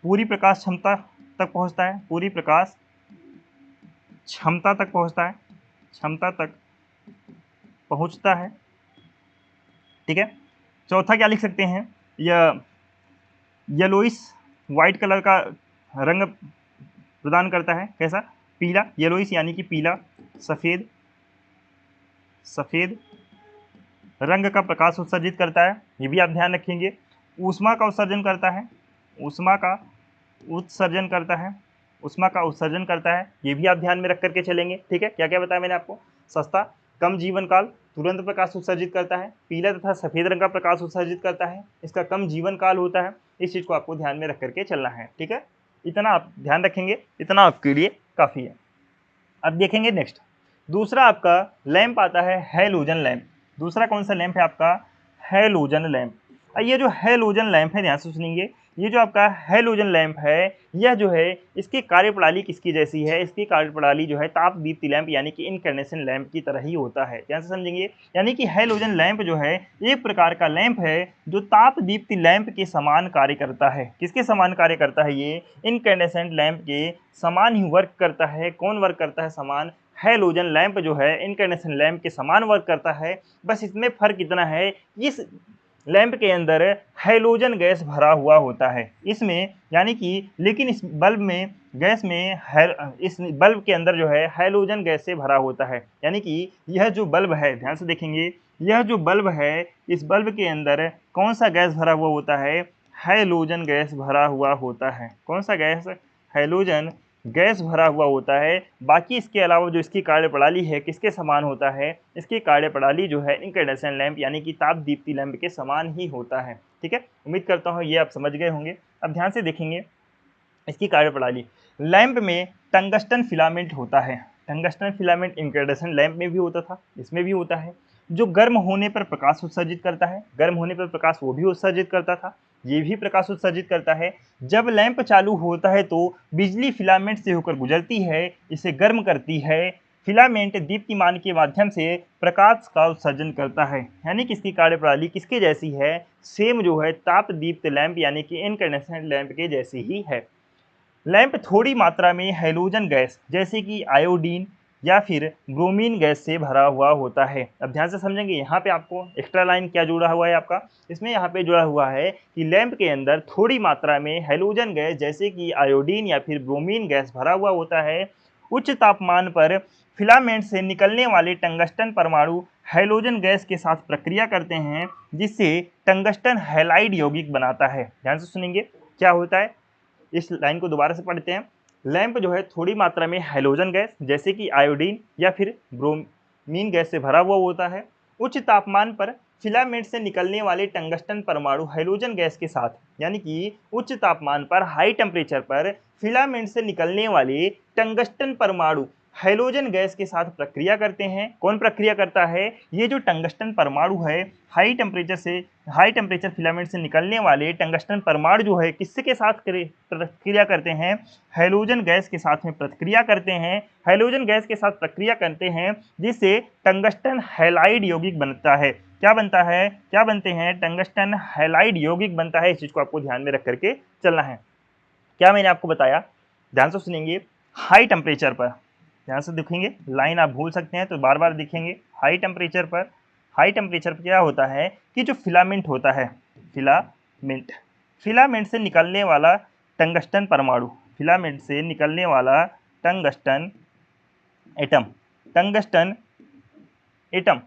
पूरी प्रकाश क्षमता तक पहुंचता है, पूरी प्रकाश क्षमता तक पहुंचता है, क्षमता तक पहुंचता है। ठीक है, चौथा क्या लिख सकते हैं, यह येलोइस वाइट कलर का रंग प्रदान करता है, कैसा, पीला, येलोइस यानी कि पीला, सफ़ेद, सफ़ेद रंग का प्रकाश उत्सर्जित करता है, ये भी आप ध्यान रखेंगे। ऊष्मा का उत्सर्जन करता है, ऊष्मा का उत्सर्जन करता है, ऊष्मा का उत्सर्जन करता है, ये भी आप ध्यान में रख करके चलेंगे। ठीक है, क्या क्या बताया मैंने आपको, सस्ता, कम जीवन काल, तुरंत प्रकाश उत्सर्जित करता है, पीला तथा सफ़ेद रंग का प्रकाश उत्सर्जित करता है, इसका कम जीवन काल होता है। इस चीज़ को आपको ध्यान में रख करके चलना है। ठीक है, इतना आप ध्यान रखेंगे, इतना आपके लिए काफ़ी है। अब देखेंगे नेक्स्ट, दूसरा आपका लैंप आता है हैलोजन लैंप। दूसरा कौन सा लैंप है आपका, हैलोजन लैंप। ये जो हैलोजन लैंप है, ध्यान से सुनिए, ये जो आपका हैलोजन लैंप है, यह जो है इसकी कार्यप्रणाली किसकी जैसी है, इसकी कार्यप्रणाली जो है ताप दीप्ति लैंप यानी कि इनकैंडेसेंट लैंप की तरह ही होता है। ध्यान से समझेंगे, यानी कि हैलोजन लैंप जो है एक प्रकार का लैंप है जो ताप दीप्ति लैंप के समान कार्य करता है। किसके समान कार्य करता है, ये इनकैंडेसेंट लैंप के समान ही वर्क करता है। कौन वर्क करता है समान, हैलोजन लैंप जो है इनकैंडेसेंट लैंप के समान वर्क करता है। बस इसमें फ़र्क इतना है, इस लैंप के अंदर हैलोजन गैस भरा हुआ होता है इसमें, यानी कि लेकिन इस बल्ब में गैस में इस बल्ब के अंदर जो है हैलोजन गैस से भरा होता है। यानी कि यह जो बल्ब है, ध्यान से देखेंगे, यह जो बल्ब है इस बल्ब के अंदर कौन सा गैस भरा हुआ होता है? हैलोजन गैस भरा हुआ होता है। कौन सा गैस? हैलोजन गैस भरा हुआ होता है। बाकी इसके अलावा जो इसकी कार्यप्रणाली है किसके समान होता है? इसकी कार्यप्रणाली जो है इनकैंडेसेंट लैंप यानी कि ताप दीप्ति लैंप के समान ही होता है। ठीक है, उम्मीद करता हूँ ये आप समझ गए होंगे। अब ध्यान से देखेंगे इसकी कार्यप्रणाली। लैंप में टंगस्टन फिलामेंट होता है। टंगस्टन फिलामेंट इनकैंडेसेंट लैंप में भी होता था, इसमें भी होता है, जो गर्म होने पर प्रकाश उत्सर्जित करता है। गर्म होने पर प्रकाश वो भी उत्सर्जित करता था, ये भी प्रकाश उत्सर्जित करता है। जब लैंप चालू होता है तो बिजली फिलामेंट से होकर गुजरती है, इसे गर्म करती है। फिलामेंट दीप्तिमान के माध्यम से प्रकाश का उत्सर्जन करता है। यानी कि इसकी कार्यप्रणाली किसके जैसी है? सेम जो है ताप दीप्त लैंप यानी कि इनकैंडेसेंट लैंप के जैसी ही है। लैंप थोड़ी मात्रा में हैलोजन गैस जैसे कि आयोडीन या फिर ब्रोमीन गैस से भरा हुआ होता है। अब ध्यान से समझेंगे, यहाँ पे आपको एक्स्ट्रा लाइन क्या जुड़ा हुआ है आपका, इसमें यहाँ पे जुड़ा हुआ है कि लैंप के अंदर थोड़ी मात्रा में हैलोजन गैस जैसे कि आयोडीन या फिर ब्रोमीन गैस भरा हुआ होता है। उच्च तापमान पर फिलामेंट से निकलने वाले टंगस्टन परमाणु हैलोजन गैस के साथ प्रक्रिया करते हैं, जिससे टंगस्टन हैलाइड यौगिक बनाता है। ध्यान से सुनेंगे क्या होता है, इस लाइन को दोबारा से पढ़ते हैं। लैंप जो है थोड़ी मात्रा में हैलोजन गैस जैसे कि आयोडीन या फिर ब्रोमीन गैस से भरा हुआ होता है। उच्च तापमान पर फिलामेंट से निकलने वाले टंगस्टन परमाणु हैलोजन गैस के साथ, यानी कि उच्च तापमान पर हाई टेम्परेचर पर फिलामेंट से निकलने वाले टंगस्टन परमाणु हैलोजन गैस के साथ प्रक्रिया करते हैं। कौन प्रक्रिया करता है? ये जो टंगस्टन परमाणु है, हाई टेम्परेचर फिलामेंट से निकलने वाले टंगस्टन परमाणु जो है किसके साथ प्रक्रिया करते हैं? हैलोजन गैस के साथ में प्रक्रिया करते हैं। हैलोजन गैस के साथ प्रक्रिया करते हैं जिससे टंगस्टन हैलाइड यौगिक बनता है। क्या बनता है? क्या बनते हैं? टंगस्टन हैलाइड यौगिक बनता है। इस चीज को आपको ध्यान में रख करके चलना है। क्या मैंने आपको बताया? ध्यान से सुनेंगे। हाई टेम्परेचर पर, ध्यान से देखेंगे, लाइन आप भूल सकते हैं तो बार बार देखेंगे। हाई टेम्परेचर पर क्या होता है कि जो फिलामेंट होता है, फिलामेंट से निकलने वाला टंगस्टन परमाणु, फिलामेंट से निकलने वाला टंगस्टन एटम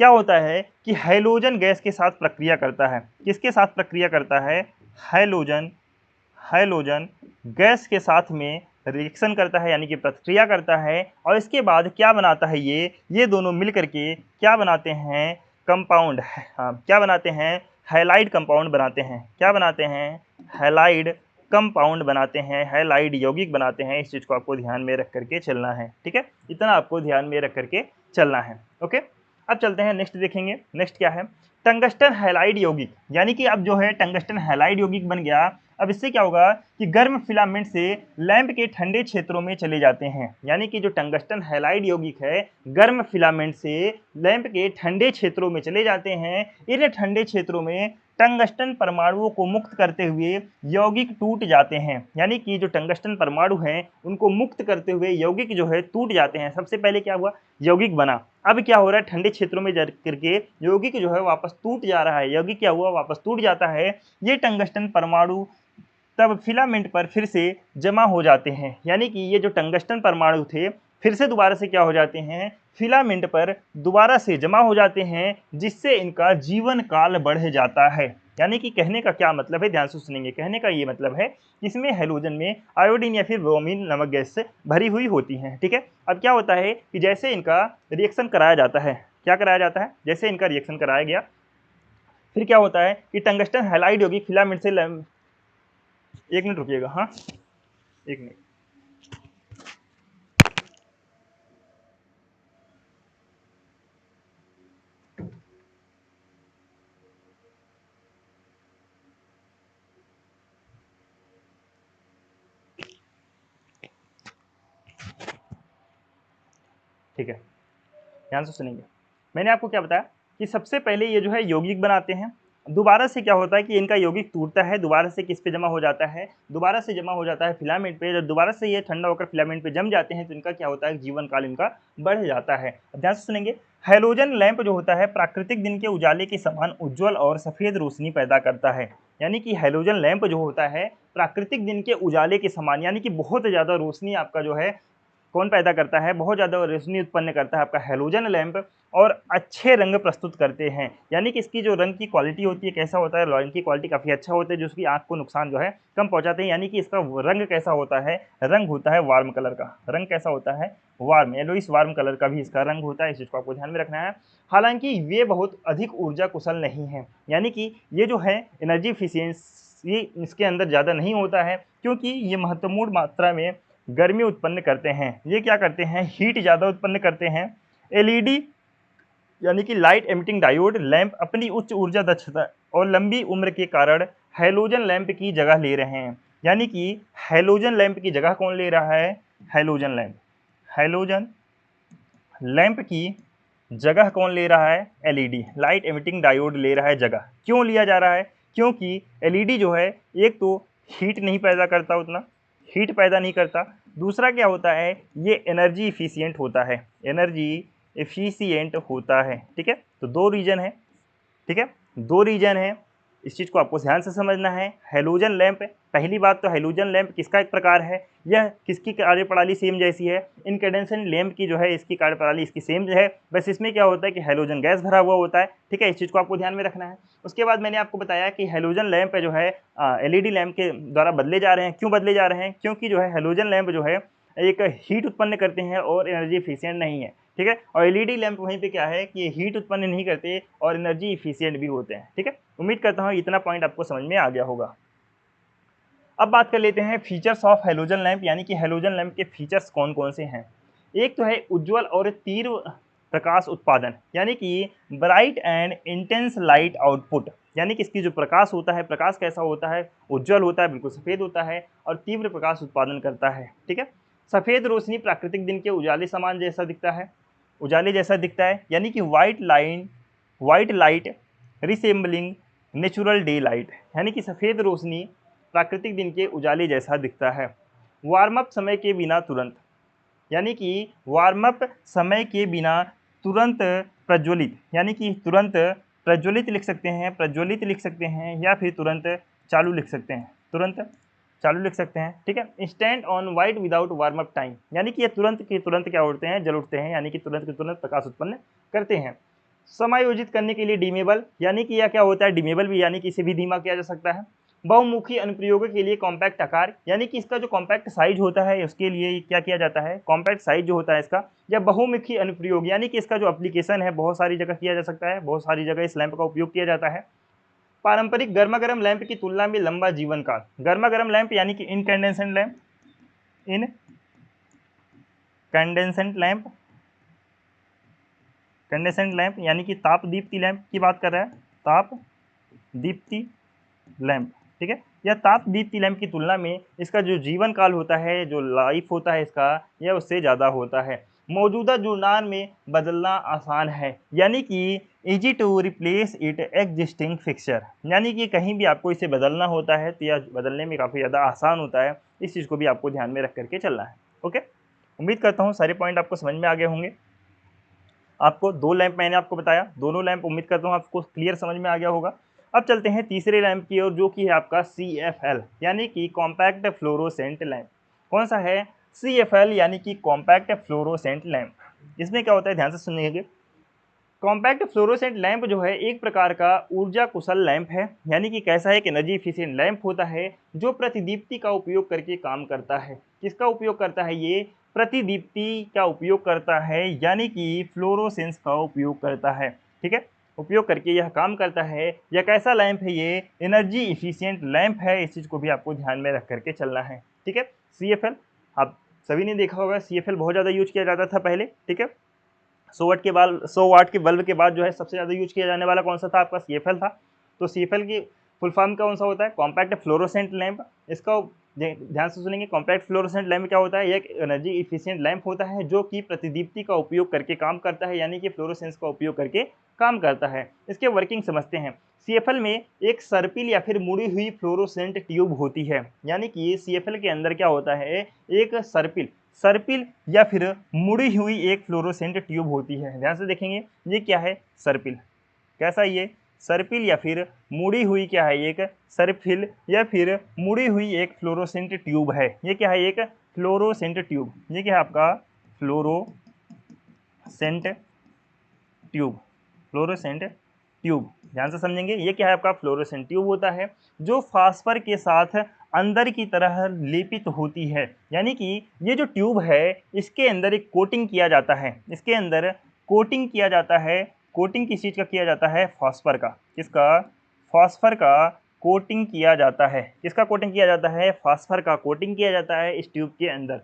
क्या होता है कि हैलोजन गैस के साथ प्रक्रिया करता है। किसके साथ प्रक्रिया करता है? हैलोजन गैस के साथ में रिएक्शन करता है, यानी कि प्रतिक्रिया करता है। और इसके बाद क्या बनाता है? ये दोनों मिल करके क्या बनाते हैं? कंपाउंड, हाँ, क्या बनाते हैं? हैलाइड कंपाउंड बनाते हैं। क्या बनाते हैं? हैलाइड कंपाउंड बनाते हैं, हैलाइड यौगिक बनाते हैं। इस चीज़ को आपको ध्यान में रख करके चलना है। ठीक है, इतना आपको ध्यान में रख करके चलना है। ओके, अब चलते हैं नेक्स्ट देखेंगे। नेक्स्ट क्या है? टंगस्टन हैलाइड यौगिक, यानी कि अब जो है टंगस्टन हैलाइड यौगिक बन गया। अब इससे क्या होगा कि गर्म फिलामेंट से लैंप के ठंडे क्षेत्रों में चले जाते हैं। यानी कि जो टंगस्टन हैलाइड यौगिक है गर्म फिलामेंट से लैंप के ठंडे क्षेत्रों में चले जाते हैं। इन ठंडे क्षेत्रों में टंगस्टन परमाणुओं को मुक्त करते हुए यौगिक टूट जाते हैं। यानी कि जो टंगस्टन परमाणु हैं उनको मुक्त करते हुए यौगिक जो है टूट जाते हैं। सबसे पहले क्या हुआ? यौगिक बना। अब क्या हो रहा है? ठंडे क्षेत्रों में जा करके यौगिक जो है वापस टूट जा रहा है। यौगिक क्या हुआ? वापस टूट जाता है। ये टंगस्टन परमाणु तब फिलामेंट पर फिर से जमा हो जाते हैं। यानी कि ये जो टंगस्टन परमाणु थे फिर से दोबारा से क्या हो जाते हैं? फिलामेंट पर दोबारा से जमा हो जाते हैं, जिससे इनका जीवन काल बढ़ जाता है। यानी कि कहने का क्या मतलब है? ध्यान से सुनेंगे। कहने का ये मतलब है कि इसमें हैलोजन में आयोडीन या फिर ब्रोमीन नमक गैस से भरी हुई होती हैं। ठीक है, अब क्या होता है कि जैसे इनका रिएक्शन कराया जाता है, क्या कराया जाता है? जैसे इनका रिएक्शन कराया गया फिर क्या होता है कि टंगस्टन हैलाइड यौगिक फिलामेंट से एक मिनट रुकिएगा, हाँ, एक मिनट। ठीक है, ध्यान से सुनेंगे। मैंने आपको क्या बताया कि सबसे पहले ये जो है यौगिक बनाते हैं। दोबारा से क्या होता है कि इनका यौगिक टूटता है, दोबारा से किस पे जमा हो जाता है, दोबारा से जमा हो जाता है फिलामेंट पे। जब दोबारा से ये ठंडा होकर फिलामेंट पे जम जाते हैं तो इनका क्या होता है, जीवन काल इनका बढ़ जाता है। ध्यान से सुनेंगे, हैलोजन लैंप जो होता है प्राकृतिक दिन के उजाले के समान उज्ज्वल और सफेद रोशनी पैदा करता है। यानी कि हैलोजन लैंप जो होता है प्राकृतिक दिन के उजाले के समान, यानी कि बहुत ज़्यादा रोशनी आपका जो है कौन पैदा करता है, बहुत ज़्यादा रोशनी उत्पन्न करता है आपका हैलोजन लैंप, और अच्छे रंग प्रस्तुत करते हैं। यानी कि इसकी जो रंग की क्वालिटी होती है कैसा होता है, रंग की क्वालिटी काफ़ी अच्छा होता है, जो उसकी आँख को नुकसान जो है कम पहुँचाते हैं। यानी कि इसका रंग कैसा होता है, रंग होता है वार्म कलर का, रंग कैसा होता है, वार्म, येलोइश वार्म कलर का भी इसका रंग होता है। इस चीज़ को आपको ध्यान में रखना है। हालांकि ये बहुत अधिक ऊर्जा कुशल नहीं है, यानी कि ये जो है एनर्जी इफिशियंसी इसके अंदर ज़्यादा नहीं होता है, क्योंकि ये महत्वपूर्ण मात्रा में गर्मी उत्पन्न करते हैं। ये क्या करते हैं, हीट ज़्यादा उत्पन्न करते हैं। एलईडी यानी कि लाइट एमिटिंग डायोड लैंप अपनी उच्च ऊर्जा दक्षता और लंबी उम्र के कारण हैलोजन लैंप की जगह ले रहे हैं। यानी कि हैलोजन लैंप की जगह कौन ले रहा है, हैलोजन लैंप, हैलोजन लैंप की जगह कौन ले रहा है, एलईडी लाइट एमिटिंग डायोड ले रहा है जगह। क्यों लिया जा रहा है, क्योंकि एलईडी जो है एक तो हीट नहीं पैदा करता, उतना हीट पैदा नहीं करता, दूसरा क्या होता है ये एनर्जी इफिशियंट होता है, एनर्जी एफिशिएंट होता है। ठीक है, तो दो रीजन है, ठीक है, दो रीजन है, इस चीज़ को आपको ध्यान से समझना है। हैलोजन लैंप, पहली बात तो हैलोजन लैंप किसका एक प्रकार है, यह किसकी कार्यप्रणाली सेम जैसी है, इनकैंडेसेंट लैंप की जो है इसकी कार्यप्रणाली इसकी सेम है, बस इसमें क्या होता है कि हैलोजन गैस भरा हुआ होता है। ठीक है, इस चीज़ को आपको ध्यान में रखना है। उसके बाद मैंने आपको बताया कि हैलोजन लैंप जो है एलईडी लैंप के द्वारा बदले जा रहे हैं। क्यों बदले जा रहे हैं, क्योंकि जो है हैलोजन लैंप जो है एक हीट उत्पन्न करते हैं और एनर्जी इफिशियंट नहीं है। ठीक है, और एलईडी लैंप वहीं पे क्या है कि ये हीट उत्पन्न नहीं करते और एनर्जी इफिशियंट भी होते हैं। ठीक है, उम्मीद करता हूँ इतना पॉइंट आपको समझ में आ गया होगा। अब बात कर लेते हैं फीचर्स ऑफ हैलोजन लैंप, यानी कि हैलोजन लैंप के फीचर्स कौन कौन से हैं। एक तो है उज्ज्वल और तीव्र प्रकाश उत्पादन, यानी कि bright and intense light output, यानी कि इसकी जो प्रकाश होता है, प्रकाश कैसा होता है, उज्ज्वल होता है, बिल्कुल सफ़ेद होता है और तीव्र प्रकाश उत्पादन करता है। ठीक है, सफ़ेद रोशनी प्राकृतिक दिन के उजाले समान जैसा दिखता है, उजाले जैसा दिखता है, यानी कि white light resembling natural daylight, यानी कि सफ़ेद रोशनी प्राकृतिक दिन के उजाले जैसा दिखता है। वार्म अप समय के बिना तुरंत, यानी कि वार्म अप समय के बिना तुरंत प्रज्वलित, यानी कि तुरंत प्रज्वलित लिख सकते हैं, प्रज्वलित लिख सकते हैं, या फिर तुरंत चालू लिख सकते हैं, तुरंत चालू लिख सकते हैं। ठीक है, instant on white without warm up time, यानी कि ये तुरंत के तुरंत क्या उठते हैं, जल उठते हैं, यानी कि तुरंत के तुरंत प्रकाश उत्पन्न करते हैं। समायोजित करने के लिए डिमेबल, यानी कि यह क्या होता है, डिमेबल भी, यानी कि इसे भी धीमा किया जा सकता है। बहुमुखी अनुप्रयोगों के लिए कॉम्पैक्ट आकार, यानी कि इसका जो कॉम्पैक्ट साइज होता है उसके लिए क्या किया जाता है, कॉम्पैक्ट साइज जो होता है इसका, या बहुमुखी अनुप्रयोग, यानी कि इसका जो एप्लीकेशन है बहुत सारी जगह किया जा सकता है, बहुत सारी जगह इस लैंप का उपयोग किया जाता है। पारंपरिक गर्मा गर्म लैंप की तुलना में लंबा जीवन काल, गर्मा गर्म लैंप यानी कि incandescent lamp, incandescent lamp, candescent lamp यानी कि ताप दीप्ति लैंप की बात कर रहा है, ताप दीप्ति लैंप। ठीक है, या ताप दीप्ति लैंप की तुलना में इसका जो जीवन काल होता है, जो लाइफ होता है इसका, यह उससे ज़्यादा होता है। मौजूदा जुड़ान में बदलना आसान है, यानी कि easy to replace it existing fixture, यानी कि कहीं भी आपको इसे बदलना होता है तो यह बदलने में काफ़ी ज़्यादा आसान होता है। इस चीज़ को भी आपको ध्यान में रख करके चलना है। ओके, उम्मीद करता हूँ सारे पॉइंट आपको समझ में आ गए होंगे। आपको दो लैंप मैंने आपको बताया, दोनों लैंप उम्मीद करता हूँ आपको क्लियर समझ में आ गया होगा। अब चलते हैं तीसरे लैंप की ओर, जो कि है आपका CFL, यानी कि कॉम्पैक्ट फ्लोरोसेंट लैंप। कौन सा है, CFL, यानी कि कॉम्पैक्ट फ्लोरोसेंट लैंप। इसमें क्या होता है, ध्यान से सुनिएगा। कॉम्पैक्ट फ्लोरोसेंट लैंप जो है एक प्रकार का ऊर्जा कुशल लैंप है, यानी कि कैसा है, एक एनर्जी इफिशिएंट लैंप होता है जो प्रतिदीप्ति का उपयोग करके काम करता है। किसका उपयोग करता है, ये प्रतिदीप्ति का उपयोग करता है, यानी कि फ्लोरोसेंस का उपयोग करता है। ठीक है, उपयोग करके यह काम करता है। यह कैसा लैंप है, ये एनर्जी इफिशिएंट लैंप है। इस चीज़ को भी आपको ध्यान में रख करके चलना है। ठीक है, CFL आप सभी ने देखा होगा, CFL बहुत ज़्यादा यूज किया जाता था पहले। ठीक है, 100 वाट के बल्ब के बाद जो है सबसे ज़्यादा यूज किया जाने वाला कौन सा था, आपका CFL था। तो CFL की फुल फॉर्म कौन सा होता है, कॉम्पैक्ट फ्लोरोसेंट लैंप। इसका ध्यान से सुनेंगे। कॉम्पैक्ट फ्लोरोसेंट लैंप क्या होता है? एक एनर्जी इफिशिएंट लैंप होता है जो कि प्रतिदीप्ति का उपयोग करके काम करता है, यानी कि फ्लोरोसेंस का उपयोग करके काम करता है। इसके वर्किंग समझते हैं। सीएफएल में एक सर्पिल या फिर मुड़ी हुई फ्लोरोसेंट ट्यूब होती है, यानी कि सीएफएल के अंदर क्या होता है? एक सर्पिल या फिर मुड़ी हुई एक फ्लोरोसेंट ट्यूब होती है। ध्यान से देखेंगे, ये क्या है? सर्पिल। कैसा ये? सर्पिल या फिर मुड़ी हुई क्या है? एक सर्पिल या फिर मुड़ी हुई एक फ्लोरोसेंट ट्यूब है। ये क्या है? एक फ्लोरोसेंट ट्यूब। ये क्या है आपका? Fluorescent tube. फ्लोरोसेंट ट्यूब ध्यान से समझेंगे। ये क्या है आपका? फ्लोरोसेंट ट्यूब होता है जो फास्फर के साथ अंदर की तरह लेपित होती है, यानी कि ये जो ट्यूब है इसके अंदर एक कोटिंग किया जाता है। इसके अंदर कोटिंग किया जाता है। कोटिंग किस चीज़ का किया जाता है? फास्फर का। किसका? फास्फर का कोटिंग किया जाता है। किसका कोटिंग किया जाता है? फास्फर का कोटिंग किया जाता है इस ट्यूब के अंदर।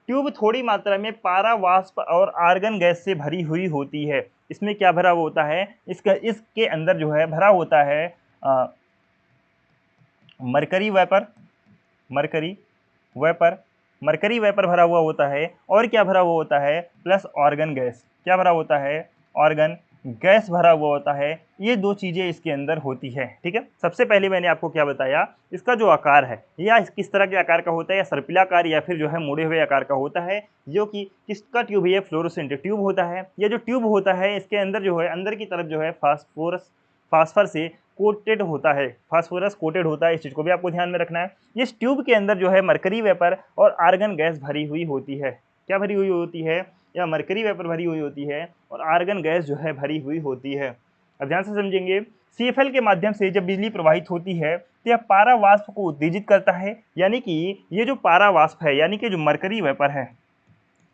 ट्यूब थोड़ी मात्रा में पारा वाष्प और आर्गन गैस से भरी हुई होती है। इसमें क्या भरा होता है? इसके अंदर जो है भरा होता है mercury vapour. Mercury vapour mercury vapour भरा हुआ होता है। और क्या भरा हुआ होता है? Plus organ gas. क्या भरा होता है? ऑर्गन गैस भरा हुआ होता है। ये दो चीज़ें इसके अंदर होती है। ठीक है। सबसे पहले मैंने आपको क्या बताया? इसका जो आकार है या किस तरह के आकार का होता है, या सर्पिलाकार या फिर जो है मुड़े हुए आकार का होता है, जो कि किसका ट्यूब है? फ्लोरोसेंट ट्यूब होता है। ये जो ट्यूब होता है इसके अंदर जो है अंदर की तरफ जो है फास्फर से कोटेड होता है। फास्फोरस कोटेड होता है। इस चीज़ को भी आपको ध्यान में रखना है। इस ट्यूब के अंदर जो है मरकरी वेपर और आर्गन गैस भरी हुई होती है। क्या भरी हुई होती है? या मरकरी वेपर भरी हुई होती है और आर्गन गैस जो है भरी हुई होती है। अब ध्यान से समझेंगे। सीएफएल के माध्यम से जब बिजली प्रवाहित होती है तो यह पारा वाष्प को उत्तेजित करता है, यानी कि ये जो पारा वाष्प है, यानी कि जो मरकरी वेपर है,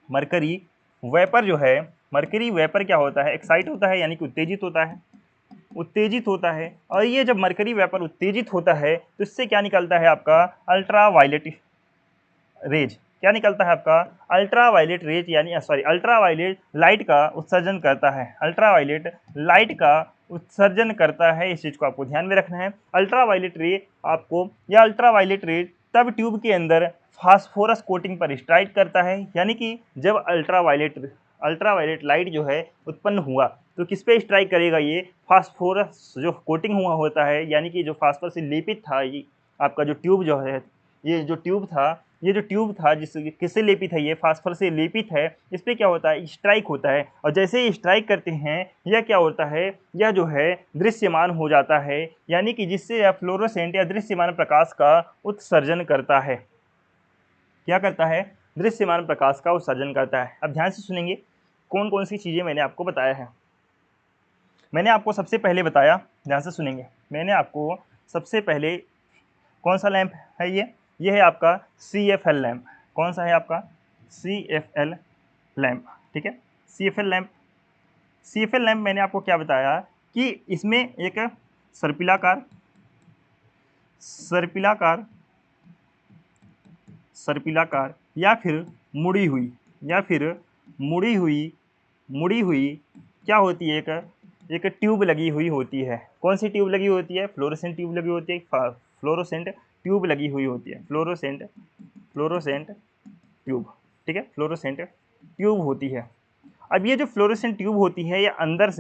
मरकरी वेपर जो है, मरकरी वेपर क्या होता है? एक्साइट होता है, यानी कि उत्तेजित होता है। उत्तेजित होता है। और ये जब मरकरी वेपर उत्तेजित होता है तो इससे क्या निकलता है आपका? Ultraviolet rays. क्या निकलता है आपका? अल्ट्रावायलेट रेज, यानी सॉरी अल्ट्रावायलेट लाइट का उत्सर्जन करता है। अल्ट्रावायलेट लाइट का उत्सर्जन करता है। इस चीज़ को आपको ध्यान में रखना है। अल्ट्रावायलेट रे आपको, या अल्ट्रावायलेट रे तब ट्यूब के अंदर फास्फोरस कोटिंग पर स्ट्राइक करता है, यानी कि जब अल्ट्रावायलेट लाइट जो है उत्पन्न हुआ तो किस पे स्ट्राइक करेगा? ये फास्फोरस जो कोटिंग हुआ होता है, यानी कि जो फास्फोरस से लेपित था ये आपका जो ट्यूब जो है, ये जो ट्यूब था जिस किससे लेपित है? ये फास्फोरस से लेपित है। इस पर क्या होता है? स्ट्राइक होता है। और जैसे ही स्ट्राइक करते हैं यह क्या होता है? यह जो है दृश्यमान हो जाता है, यानी कि जिससे यह फ्लोरोसेंट या दृश्यमान प्रकाश का उत्सर्जन करता है। क्या करता है? दृश्यमान प्रकाश का उत्सर्जन करता है। अब ध्यान से सुनेंगे कौन कौन सी चीज़ें मैंने आपको बताया है। मैंने आपको सबसे पहले बताया, ध्यान से सुनेंगे, मैंने आपको सबसे पहले कौन सा लैंप है? ये है आपका CFL लैंप। कौन सा है आपका? CFL lamp. ठीक है। CFL lamp. CFL लैंप मैंने आपको क्या बताया कि इसमें एक सर्पिलाकार सर्पिलाकार सर्पिलाकार या फिर मुड़ी हुई या फिर मुड़ी हुई मुड़ी हुई क्या होती है? एक ट्यूब लगी हुई होती है। कौन सी ट्यूब लगी होती है? फ्लोरोसेंट ट्यूब लगी होती है। फ्लोरोसेंट ट्यूब लगी हुई होती है। Fluorescent tube. ठीक है। फ्लोरोसेंट ट्यूब होती है। अब ये जो फ्लोरोसेंट ट्यूब होती है ये अंदर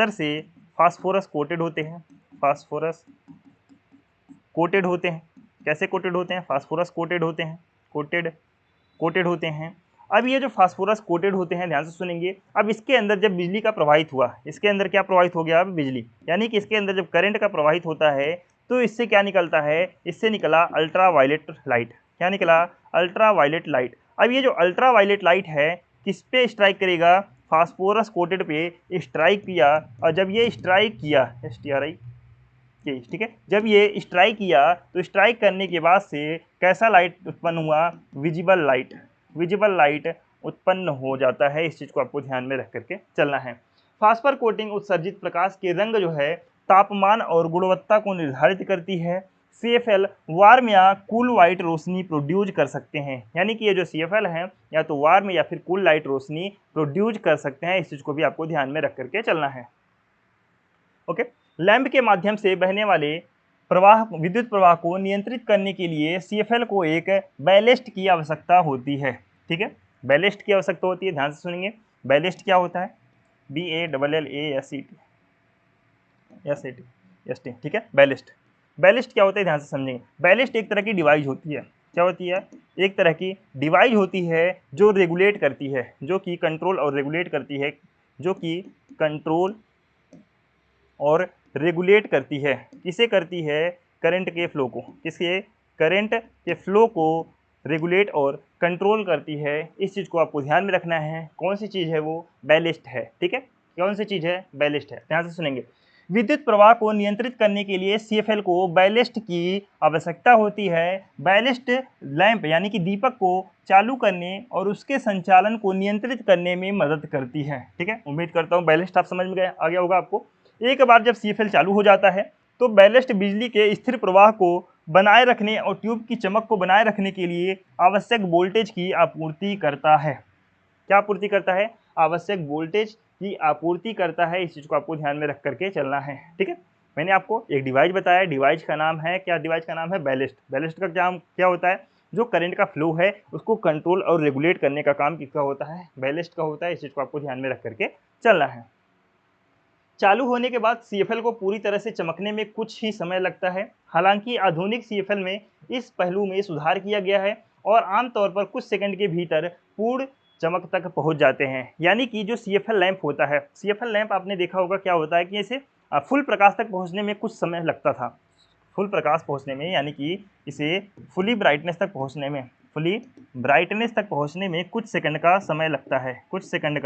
से फास्फोरस कोटेड होते हैं। फास्फोरस कोटेड होते हैं। कैसे कोटेड होते हैं? फास्फोरस कोटेड होते हैं। कोटेड होते हैं। अब ये जो फास्फोरस कोटेड होते हैं, ध्यान से सुनेंगे, अब इसके अंदर जब बिजली का प्रवाहित हुआ, इसके अंदर क्या प्रवाहित हो गया? अब बिजली, यानी कि इसके अंदर जब करंट का प्रवाहित होता है तो इससे क्या निकलता है? इससे निकला अल्ट्रावायलेट लाइट। क्या निकला? Ultraviolet light. अब ये जो अल्ट्रावायलेट लाइट है किस पे स्ट्राइक करेगा? फास्फोरस कोटेड पे स्ट्राइक किया। और जब ये स्ट्राइक किया, STRI, ठीक है, जब ये स्ट्राइक किया तो स्ट्राइक करने के बाद से कैसा लाइट उत्पन्न हुआ? विजिबल लाइट उत्पन्न हो जाता है। इस चीज़ को आपको ध्यान में रख करके चलना है। फास्फर कोटिंग उत्सर्जित प्रकाश के रंग जो है तापमान और गुणवत्ता को निर्धारित करती है। CFL वार्म या कूल वाइट रोशनी प्रोड्यूस कर सकते हैं, यानी कि ये जो CFL है या तो वार्म या फिर कूल लाइट रोशनी प्रोड्यूस कर सकते हैं। इस चीज़ को भी आपको ध्यान में रख करके चलना है। ओके। लैंप के माध्यम से बहने वाले विद्युत प्रवाह को नियंत्रित करने के लिए CFL को एक बैलेस्ट की आवश्यकता होती है। ठीक है, बैलेस्ट की आवश्यकता होती है, ध्यान से सुनेंगे। बैलेस्ट क्या होता है? BALLAST, ठीक है, बैलेस्ट। बैलेस्ट क्या होता है, ध्यान से समझेंगे। बैलेस्ट एक तरह की डिवाइस होती है। क्या होती है? एक तरह की डिवाइस होती है जो रेगुलेट करती है, जो कि कंट्रोल और रेगुलेट करती है, जो कि कंट्रोल और रेगुलेट करती है। किसे करती है? करंट के फ्लो को। किसके? करंट के फ्लो को रेगुलेट और कंट्रोल करती है। इस चीज़ को आपको ध्यान में रखना है। कौन सी चीज़ है वो? बैलेस्ट है। ठीक है, कौन सी चीज़ है? बैलेस्ट है। ध्यान से सुनेंगे। विद्युत प्रवाह को नियंत्रित करने के लिए CFL को बैलेस्ट की आवश्यकता होती है। बैलेस्ट लैंप यानी कि दीपक को चालू करने और उसके संचालन को नियंत्रित करने में मदद करती है। ठीक है, उम्मीद करता हूँ बैलेस्ट आप समझ में गए, आ गया होगा आपको। एक बार जब CFL चालू हो जाता है तो बैलेस्ट बिजली के स्थिर प्रवाह को बनाए रखने और ट्यूब की चमक को बनाए रखने के लिए आवश्यक वोल्टेज की आपूर्ति करता है। क्या आपूर्ति करता है? आवश्यक वोल्टेज की आपूर्ति करता है। इस चीज़ को आपको ध्यान में रख करके चलना है। ठीक है, मैंने आपको एक डिवाइस बताया, डिवाइस का नाम है क्या? डिवाइस का नाम है बैलेस्ट। बैलेस्ट का क्या होता है? जो करंट का फ्लो है उसको कंट्रोल और रेगुलेट करने का काम किसका होता है? बैलेस्ट का होता है। इस चीज़ को आपको ध्यान में रख करके चलना है। चालू होने के बाद CFL को पूरी तरह से चमकने में कुछ ही समय लगता है। हालांकि आधुनिक CFL में इस पहलू में सुधार किया गया है और आमतौर पर कुछ सेकंड के भीतर पूर्ण चमक तक पहुंच जाते हैं। यानी कि जो CFL लैंप होता है, CFL लैंप आपने देखा होगा क्या होता है कि इसे फुल प्रकाश तक पहुंचने में कुछ समय लगता था। फुल प्रकाश पहुंचने में, यानी कि इसे फुली ब्राइटनेस तक पहुंचने में, फुली ब्राइटनेस तक पहुंचने में कुछ सेकंड का समय लगता है। कुछ सेकंड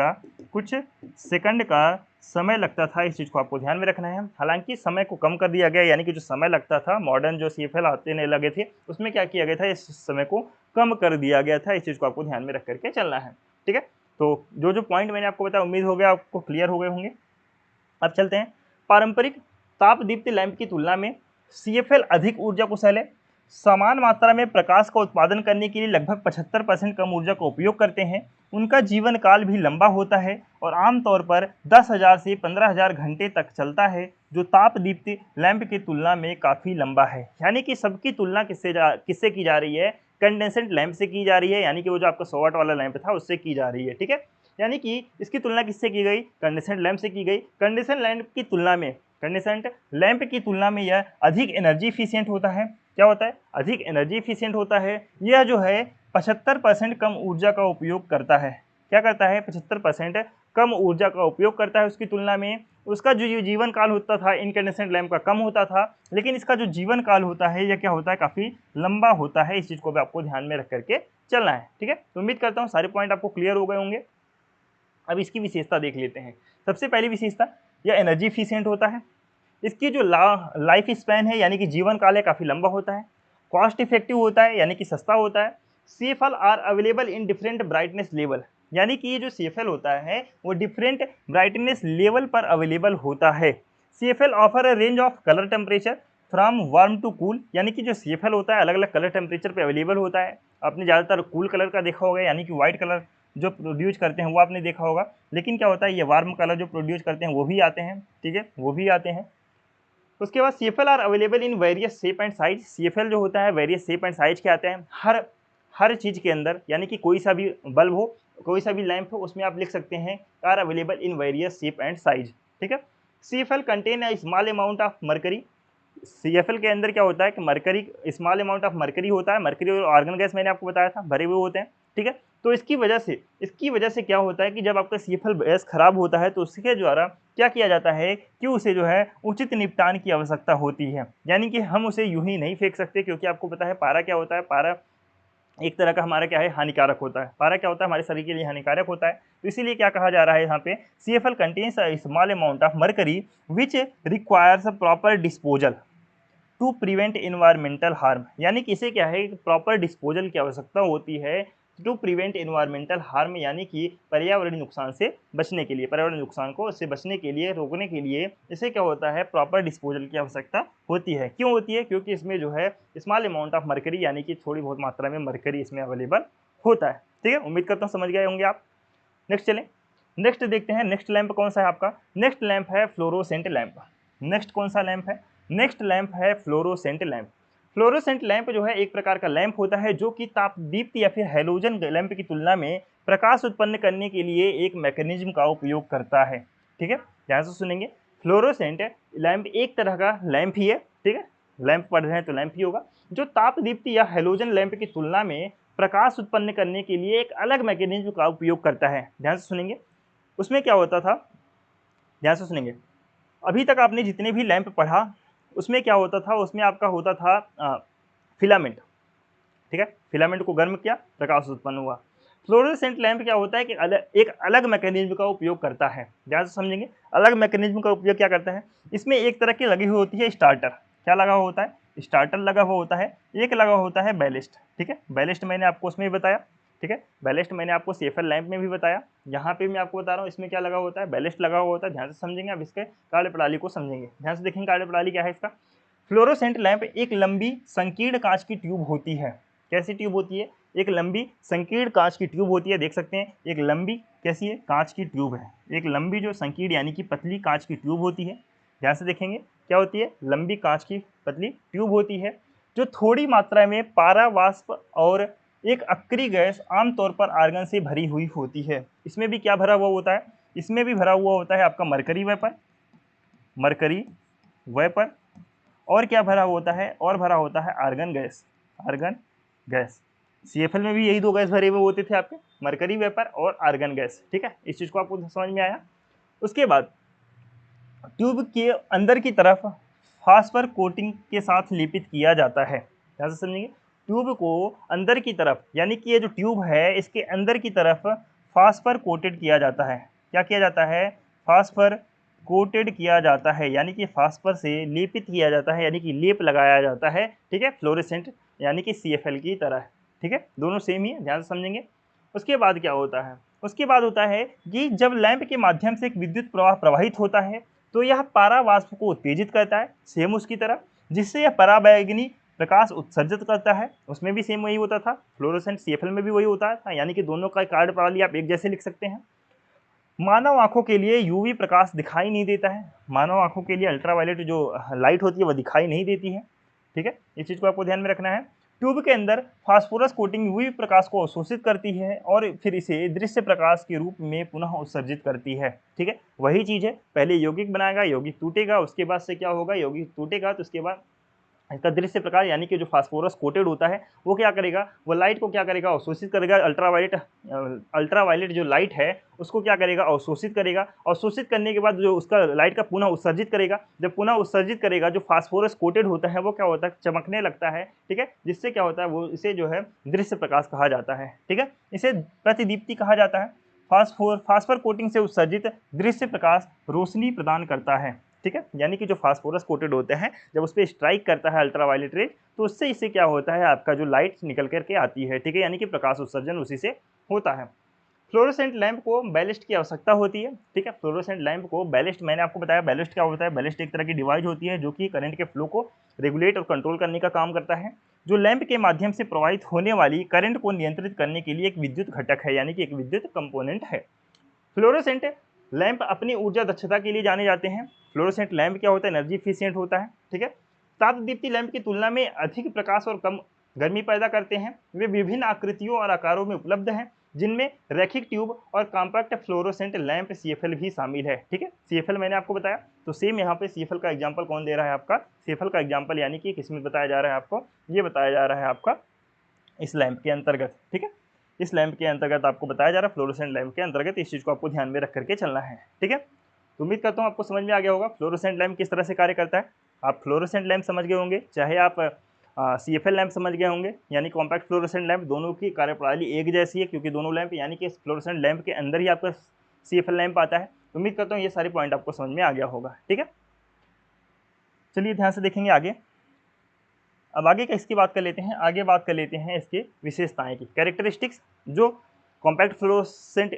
का समय लगता था। इस चीज़ को आपको ध्यान में रखना है। हालांकि समय को कम कर दिया गया, यानी कि जो समय लगता था, मॉडर्न जो CFL आते लगे थे, उसमें क्या किया गया था? इस समय को कम कर दिया गया था। इस चीज़ को आपको ध्यान में रख करके चलना है। ठीक है, तो जो पॉइंट मैंने आपको बताया, उम्मीद हो गया आपको क्लियर हो गए होंगे। अब चलते हैं। पारंपरिक ताप दीप्ति लैंप की तुलना में CFL अधिक ऊर्जा कुशल है। समान मात्रा में प्रकाश का उत्पादन करने के लिए लगभग 75% कम ऊर्जा का उपयोग करते हैं। उनका जीवन काल भी लंबा होता है और आमतौर पर 10,000 से 15,000 घंटे तक चलता है, जो ताप दीप्ति लैंप की तुलना में काफ़ी लंबा है। यानी कि सबकी तुलना किससे की जा रही है? कंडेंसेंट लैंप से की जा रही है, यानी कि वो जो आपका 100 वाट वाला लैंप था उससे की जा रही है। ठीक है, यानी कि इसकी तुलना किससे की गई? कंडेंसेंट लैंप से की गई। कंडेंसेंट लैंप की तुलना में यह अधिक एनर्जी इफिशियंट होता है। क्या होता है? अधिक एनर्जी इफिशियंट होता है। यह जो है 75% कम ऊर्जा का उपयोग करता है। क्या करता है? 75% कम ऊर्जा का उपयोग करता है उसकी तुलना में। उसका जो जीवन काल होता था इनकैंडेसेंट लैंप का कम होता था, लेकिन इसका जो जीवन काल होता है यह क्या होता है? काफ़ी लंबा होता है। इस चीज़ को भी आपको ध्यान में रख करके चलना है। ठीक है, तो उम्मीद करता हूँ सारे पॉइंट आपको क्लियर हो गए होंगे। अब इसकी विशेषता देख लेते हैं। सबसे पहली विशेषता, यह एनर्जी इफिशियंट होता है। इसकी जो लाइफ स्पैन है, यानी कि जीवन काल है, काफ़ी लंबा होता है। कॉस्ट इफेक्टिव होता है, यानी कि सस्ता होता है। CFL are available in different brightness level, यानी कि ये जो CFL होता है वो डिफरेंट ब्राइटनेस लेवल पर अवेलेबल होता है। CFL offer a range of colour temperature from warm to cool, यानी कि जो CFL होता है अलग अलग कलर टेम्परेचर पे अवेलेबल होता है। आपने ज़्यादातर कूल कलर का देखा होगा, यानी कि व्हाइट कलर जो प्रोड्यूस करते हैं वो आपने देखा होगा। लेकिन क्या होता है, ये वार्म कलर जो प्रोड्यूस करते हैं वो भी आते हैं। ठीक है, वो भी आते हैं। उसके बाद CFL are available in various shape and size. CFL जो होता है वेरियस शेप एंड साइज के आते हैं हर चीज़ के अंदर, यानी कि कोई सा भी बल्ब हो, कोई सा भी लैंप हो, उसमें आप लिख सकते हैं are available in various shape and size. ठीक है, CFL contain a small amount of mercury. CFL के अंदर क्या होता है कि mercury, small amount of mercury होता है। मरकरी और आर्गन गैस मैंने आपको बताया था भरे हुए होते हैं। ठीक है, तो इसकी वजह से क्या होता है कि जब आपका CFL गैस खराब होता है तो उसके द्वारा क्या किया जाता है कि उसे जो है उचित निपटान की आवश्यकता होती है। यानी कि हम उसे यूं ही नहीं फेंक सकते, क्योंकि आपको पता है पारा क्या होता है। पारा एक तरह का हमारा क्या है, हानिकारक होता है। पारा क्या होता है, हमारे शरीर के लिए हानिकारक होता है। तो इसीलिए क्या कहा जा रहा है यहाँ पे, CFL contains a small amount of mercury which requires proper disposal to prevent environmental harm. यानी कि इसे क्या है, प्रॉपर डिस्पोजल की आवश्यकता होती है टू प्रिवेंट इन्वायरमेंटल हार्म, यानी कि पर्यावरणीय नुकसान से बचने के लिए, पर्यावरणीय नुकसान को इससे बचने के लिए, रोकने के लिए इसे क्या होता है, प्रॉपर डिस्पोजल की आवश्यकता होती है। क्यों होती है? क्योंकि इसमें जो है स्मॉल अमाउंट ऑफ मरकरी, यानी कि थोड़ी बहुत मात्रा में मरकरी इसमें अवेलेबल होता है। ठीक है, उम्मीद करता हूँ समझ गए होंगे आप। नेक्स्ट चलें, नेक्स्ट देखते हैं। नेक्स्ट लैंप कौन सा है आपका? नेक्स्ट लैंप है फ्लोरोसेंट लैंप। नेक्स्ट कौन सा लैंप है? नेक्स्ट लैंप है फ्लोरोसेंट लैंप। फ्लोरोसेंट लैंप जो है एक प्रकार का लैंप होता है जो कि ताप दीप्ति या फिर हैलोजन लैंप की तुलना में प्रकाश उत्पन्न करने के लिए एक मैकेनिज्म का उपयोग करता है। ठीक है, ध्यान से सुनेंगे। फ्लोरोसेंट लैंप एक तरह का लैंप ही है। ठीक है, लैंप पढ़ रहे हैं तो लैंप ही होगा, जो ताप दीप्ति या हैलोजन लैंप की तुलना में प्रकाश उत्पन्न करने के लिए एक अलग मैकेनिज्म का उपयोग करता है। ध्यान से सुनेंगे। उसमें क्या होता था, ध्यान से सुनेंगे। अभी तक आपने जितने भी लैंप पढ़ा उसमें क्या होता था, उसमें आपका होता था फिलामेंट। ठीक है, फिलामेंट को गर्म किया, प्रकाश उत्पन्न हुआ। फ्लोरोसेंट लैंप क्या होता है कि एक अलग मैकेनिज्म का उपयोग करता है। ध्यान से समझेंगे, अलग मैकेनिज्म का उपयोग क्या करता है। इसमें एक तरह की लगी हुई होती है स्टार्टर। क्या लगा हुआ होता है, स्टार्टर लगा हुआ होता है। एक लगा होता है बैलिस्ट। ठीक है, बैलिस्ट मैंने आपको उसमें भी बताया। ठीक है, बैलिस्ट मैंने आपको सीएफएल लैंप में भी बताया। यहाँ पे मैं आपको बता रहा हूँ इसमें क्या लगा होता है, बैलिस्ट लगा हुआ होता है। ध्यान से समझेंगे, अब इसके कार्यप्रणाली को समझेंगे। ध्यान से देखेंगे कार्यप्रणाली क्या है इसका। फ्लोरोसेंट लैंप एक लंबी संकीर्ण कांच की ट्यूब होती है। कैसी ट्यूब होती है, एक लंबी संकीर्ण कांच की ट्यूब होती है। देख सकते हैं, एक लंबी कैसी है, कांच की ट्यूब है। एक लंबी जो संकीर्ण यानी कि पतली कांच की ट्यूब होती है। ध्यान से देखेंगे क्या होती है, लंबी कांच की पतली ट्यूब होती है जो थोड़ी मात्रा में पारा वाष्प और एक अक्रिय गैस आमतौर पर आर्गन से भरी हुई होती है। इसमें भी क्या भरा हुआ होता है, इसमें भी भरा हुआ होता है आपका मरकरी वेपर, मरकरी वेपर। और क्या भरा होता है, और भरा होता है argon gas, argon gas. CFL में भी यही दो गैस भरे हुए होते थे आपके, मरकरी वेपर और आर्गन गैस। ठीक है, इस चीज को आपको समझ में आया। उसके बाद ट्यूब के अंदर की तरफ फास्फर कोटिंग के साथ लेपित किया जाता है। ध्यान से समझेंगे, ट्यूब को अंदर की तरफ यानी कि ये जो ट्यूब है इसके अंदर की तरफ फास्फर कोटेड किया जाता है। क्या किया जाता है, फास्फर कोटेड किया जाता है, यानी कि फास्फर से लेपित किया जाता है, यानी कि लेप लगाया जाता है। ठीक है, फ्लोरेसेंट यानी कि सीएफएल की तरह। ठीक है, दोनों सेम ही है, ध्यान से समझेंगे। उसके बाद क्या होता है, उसके बाद होता है कि जब लैंप के माध्यम से एक विद्युत प्रवाह प्रवाहित होता है तो यह परावाष्प को उत्तेजित करता है, सेम उसकी तरह, जिससे यह पराबैंगनी प्रकाश उत्सर्जित करता है। उसमें भी सेम वही होता था, फ्लोरोसेंट सीएफएल में भी वही होता था, यानी कि दोनों का कार्यप्रणाली आप एक जैसे लिख सकते हैं। मानव आंखों के लिए यूवी प्रकाश दिखाई नहीं देता है, मानव आंखों के लिए अल्ट्रावायलेट जो लाइट होती है वह दिखाई नहीं देती है। ठीक है, इस चीज को आपको ध्यान में रखना है। ट्यूब के अंदर फास्फोरस कोटिंग यूवी प्रकाश को अवशोषित करती है और फिर इसे दृश्य प्रकाश के रूप में पुनः उत्सर्जित करती है। ठीक है, वही चीज है, पहले यौगिक बनाएगा, यौगिक टूटेगा, उसके बाद से क्या होगा, यौगिक टूटेगा तो उसके बाद इसका दृश्य प्रकाश यानी कि जो फास्फोरस कोटेड होता है वो क्या करेगा, वो लाइट को क्या करेगा, अवशोषित करेगा। अल्ट्रावायलेट जो लाइट है उसको क्या करेगा, अवशोषित करेगा। अवशोषित करने के बाद जो उसका लाइट का पुनः उत्सर्जित करेगा। जब पुनः उत्सर्जित करेगा, जो फास्फोरस कोटेड होता है वो क्या होता है, चमकने लगता है। ठीक है, जिससे क्या होता है, वो इसे जो है दृश्य प्रकाश कहा जाता है। ठीक है, इसे प्रतिदीप्ति कहा जाता है। फास्फर कोटिंग से उत्सर्जित दृश्य प्रकाश रोशनी प्रदान करता है। ठीक है, यानी कि जो फास्फोरस कोटेड होते हैं जब उस पर स्ट्राइक करता है अल्ट्रावायलेट रेज तो उससे इससे क्या होता है, आपका जो लाइट निकल करके आती है। ठीक है, यानी कि प्रकाश उत्सर्जन उसी से होता है। फ्लोरोसेंट लैंप को बैलिस्ट की आवश्यकता होती है। ठीक है, फ्लोरोसेंट लैंप को बैलिस्ट, मैंने आपको बताया बैलिस्ट क्या होता है। बैलिस्ट एक तरह की डिवाइस होती है जो कि करंट के फ्लो को रेगुलेट और कंट्रोल करने का काम करता है, जो लैंप के माध्यम से प्रवाहित होने वाली करंट को नियंत्रित करने के लिए एक विद्युत घटक है, यानी कि एक विद्युत कंपोनेंट है। फ्लोरोसेंट लैंप अपनी ऊर्जा दक्षता के लिए जाने जाते हैं। फ्लोरोसेंट लैंप क्या होता है, एनर्जी एफिशिएंट होता है। ठीक है, ताप दीप्ति लैंप की तुलना में अधिक प्रकाश और कम गर्मी पैदा करते हैं। वे विभिन्न आकृतियों और आकारों में उपलब्ध हैं, जिनमें रैखिक ट्यूब और कॉम्पैक्ट फ्लोरोसेंट लैंप सीएफएल भी शामिल है। ठीक है, सीएफएल मैंने आपको बताया, तो सेम यहाँ पे सीएफएल का एग्जाम्पल कौन दे रहा है, आपका सीएफएल का एग्जाम्पल, यानी कि किसमें बताया जा रहा है आपको, ये बताया जा रहा है आपका इस लैंप के अंतर्गत। ठीक है, इस लैंप के अंतर्गत आपको बताया जा रहा है, फ्लोरोसेंट लैंप के अंतर्गत। इस चीज को आपको ध्यान में रख करके चलना है। ठीक है, तो उम्मीद करता हूँ आपको समझ में आ गया होगा फ्लोरोसेंट लैंप किस तरह से कार्य करता है। आप फ्लोरोसेंट लैंप समझ गए होंगे, चाहे आप सीएफएल लैंप समझ गए होंगे, यानी कॉम्पैक्ट फ्लोरोसेंट लैंप, दोनों की कार्यप्रणाली एक जैसी है क्योंकि दोनों लैंप यानी कि फ्लोरोसेंट लैंप के अंदर ही आपका सीएफएल लैंप आता है। उम्मीद करता हूँ ये सारे पॉइंट आपको समझ में आ गया होगा। ठीक है, चलिए ध्यान से देखेंगे आगे। अब आगे का इसकी बात कर लेते हैं, आगे बात कर लेते हैं इसकी विशेषताएं की, कैरेक्टरिस्टिक्स। जो कॉम्पैक्ट फ्लोरोसेंट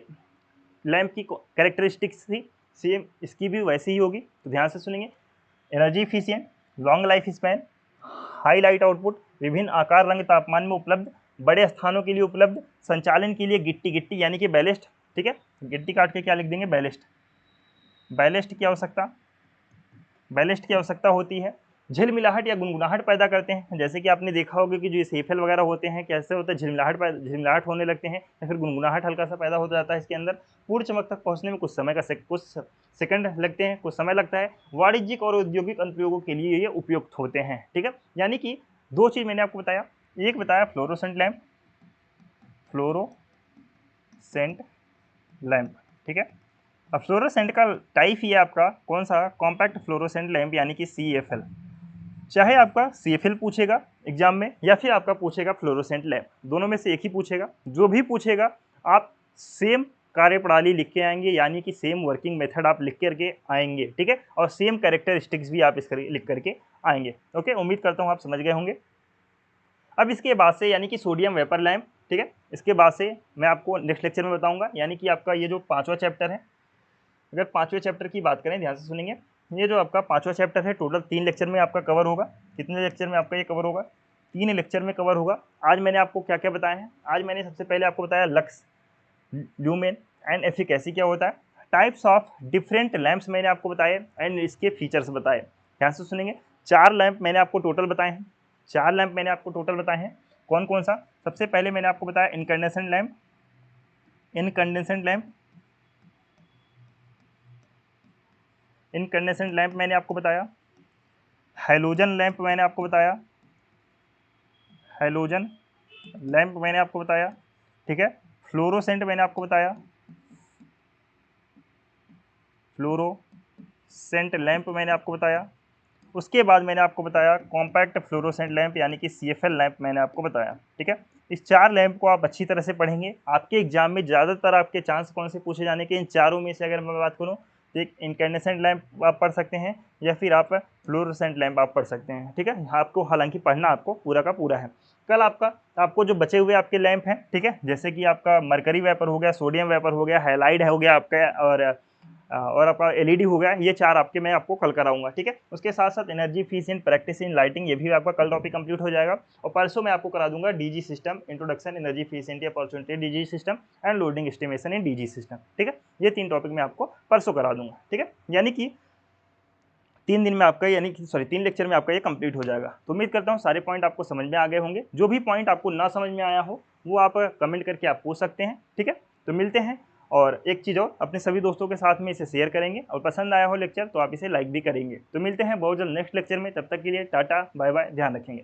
लैंप की कैरेक्टरिस्टिक्स थी सेम इसकी भी वैसी ही होगी, तो ध्यान से सुनेंगे। Energy efficient, long life span, high light output, विभिन्न आकार रंग तापमान में उपलब्ध, बड़े स्थानों के लिए उपलब्ध, संचालन के लिए गिट्टी गिट्टी यानी कि बैलेस्ट। ठीक है, गिट्टी काट के क्या लिख देंगे, बैलेस्ट। बैलेस्ट की आवश्यकता, बैलेस्ट की आवश्यकता होती है। झिलमिलाहट या गुनगुनाहट पैदा करते हैं। जैसे कि आपने देखा होगा कि जो सेफल वगैरह होते हैं कैसे होता है, झिलमिलाहट होने लगते हैं या फिर गुनगुनाहट हल्का सा पैदा हो जाता है इसके अंदर। पूर्ण चमक तक पहुंचने में कुछ सेकंड लगते हैं, कुछ समय लगता है। वाणिज्यिक और औद्योगिक अनुप्रयोगों के लिए ये उपयुक्त होते हैं। ठीक है, यानी कि दो चीज मैंने आपको बताया, एक बताया फ्लोरोसेंट लैंप, फ्लोरोसेंट लैंप। ठीक है, अब फ्लोरोसेंट का टाइप ही है आपका कौन सा, कॉम्पैक्ट फ्लोरोसेंट लैंप यानी कि CFL। चाहे आपका CFL पूछेगा एग्जाम में या फिर आपका पूछेगा फ्लोरोसेंट लैंप, दोनों में से एक ही पूछेगा। जो भी पूछेगा आप सेम कार्यप्रणाली लिख के आएंगे, यानी कि सेम वर्किंग मेथड आप लिख करके आएंगे। ठीक है, और सेम कैरेक्टरिस्टिक्स भी आप इस लिख करके आएंगे। ओके, उम्मीद करता हूँ आप समझ गए होंगे। अब इसके बाद से यानी कि सोडियम वेपर लैंप। ठीक है, इसके बाद से मैं आपको नेक्स्ट लेक्चर में बताऊंगा, यानी कि आपका ये जो 5वां चैप्टर है, अगर 5वें चैप्टर की बात करें, ध्यान से सुनेंगे, ये जो आपका 5वां चैप्टर है टोटल 3 लेक्चर में आपका कवर होगा। कितने लेक्चर में आपका ये कवर होगा, 3 लेक्चर में कवर होगा। आज मैंने आपको क्या क्या बताया है, आज मैंने सबसे पहले आपको बताया लक्स, ल्यूमेन एंड एफिकेसी क्या होता है, टाइप्स ऑफ डिफरेंट लैंप्स मैंने आपको बताए एंड इसके फीचर्स बताए। ध्यान से सुनेंगे, 4 लैंप मैंने आपको टोटल बताए हैं, 4 लैंप मैंने आपको टोटल बताए हैं। कौन कौन सा, सबसे पहले मैंने आपको बताया incandescent lamp, incandescent lamp, incandescent lamp मैंने आपको बताया। हैलोजन लैंप मैंने आपको बताया, हैलोजन लैंप मैंने आपको बताया। ठीक है, फ्लोरोसेंट मैंने आपको बताया, फ्लोरोसेंट लैंप मैंने आपको बताया। उसके बाद मैंने आपको बताया कॉम्पैक्ट फ्लोरोसेंट लैंप यानी कि CFL लैंप मैंने आपको बताया। ठीक है, इस 4 लैंप को आप अच्छी तरह से पढ़ेंगे। आपके एग्जाम में ज़्यादातर आपके चांस कौन से पूछे जाने के, इन चारों में से अगर मैं बात करूँ तो एक इनकैंडेसेंट लैंप आप पढ़ सकते हैं या फिर आप फ्लोरोसेंट लैंप आप पढ़ सकते हैं। ठीक है, आपको हालांकि पढ़ना आपको पूरा का पूरा है। कल आपको जो बचे हुए आपके लैंप हैं, ठीक है, जैसे कि आपका मरकरी वेपर हो गया, सोडियम वेपर हो गया, हैलाइड हो गया आपका, और आपका LED हो गया, ये 4 आपके मैं आपको कल कराऊंगा। ठीक है, उसके साथ साथ energy efficient practice in lighting, ये भी आपका कल टॉपिक कंप्लीट हो जाएगा। और परसों मैं आपको करा दूंगा DG system, introduction energy efficient opportunity DG system and loading estimation in DG system. ठीक है, ये 3 टॉपिक मैं आपको परसों करा दूंगा। ठीक है, यानी कि 3 दिन में आपका, यानी कि 3 लेक्चर में आपका ये कंप्लीट हो जाएगा। तो उम्मीद करता हूँ सारे पॉइंट आपको समझ में आ गए होंगे। जो भी पॉइंट आपको ना समझ में आया हो वो आप कमेंट करके आप पूछ सकते हैं। ठीक है, तो मिलते हैं। और एक चीज़ और, अपने सभी दोस्तों के साथ में इसे शेयर करेंगे और पसंद आया हो लेक्चर तो आप इसे लाइक भी करेंगे। तो मिलते हैं बहुत जल्द नेक्स्ट लेक्चर में, तब तक के लिए टाटा बाय बाय, ध्यान रखेंगे।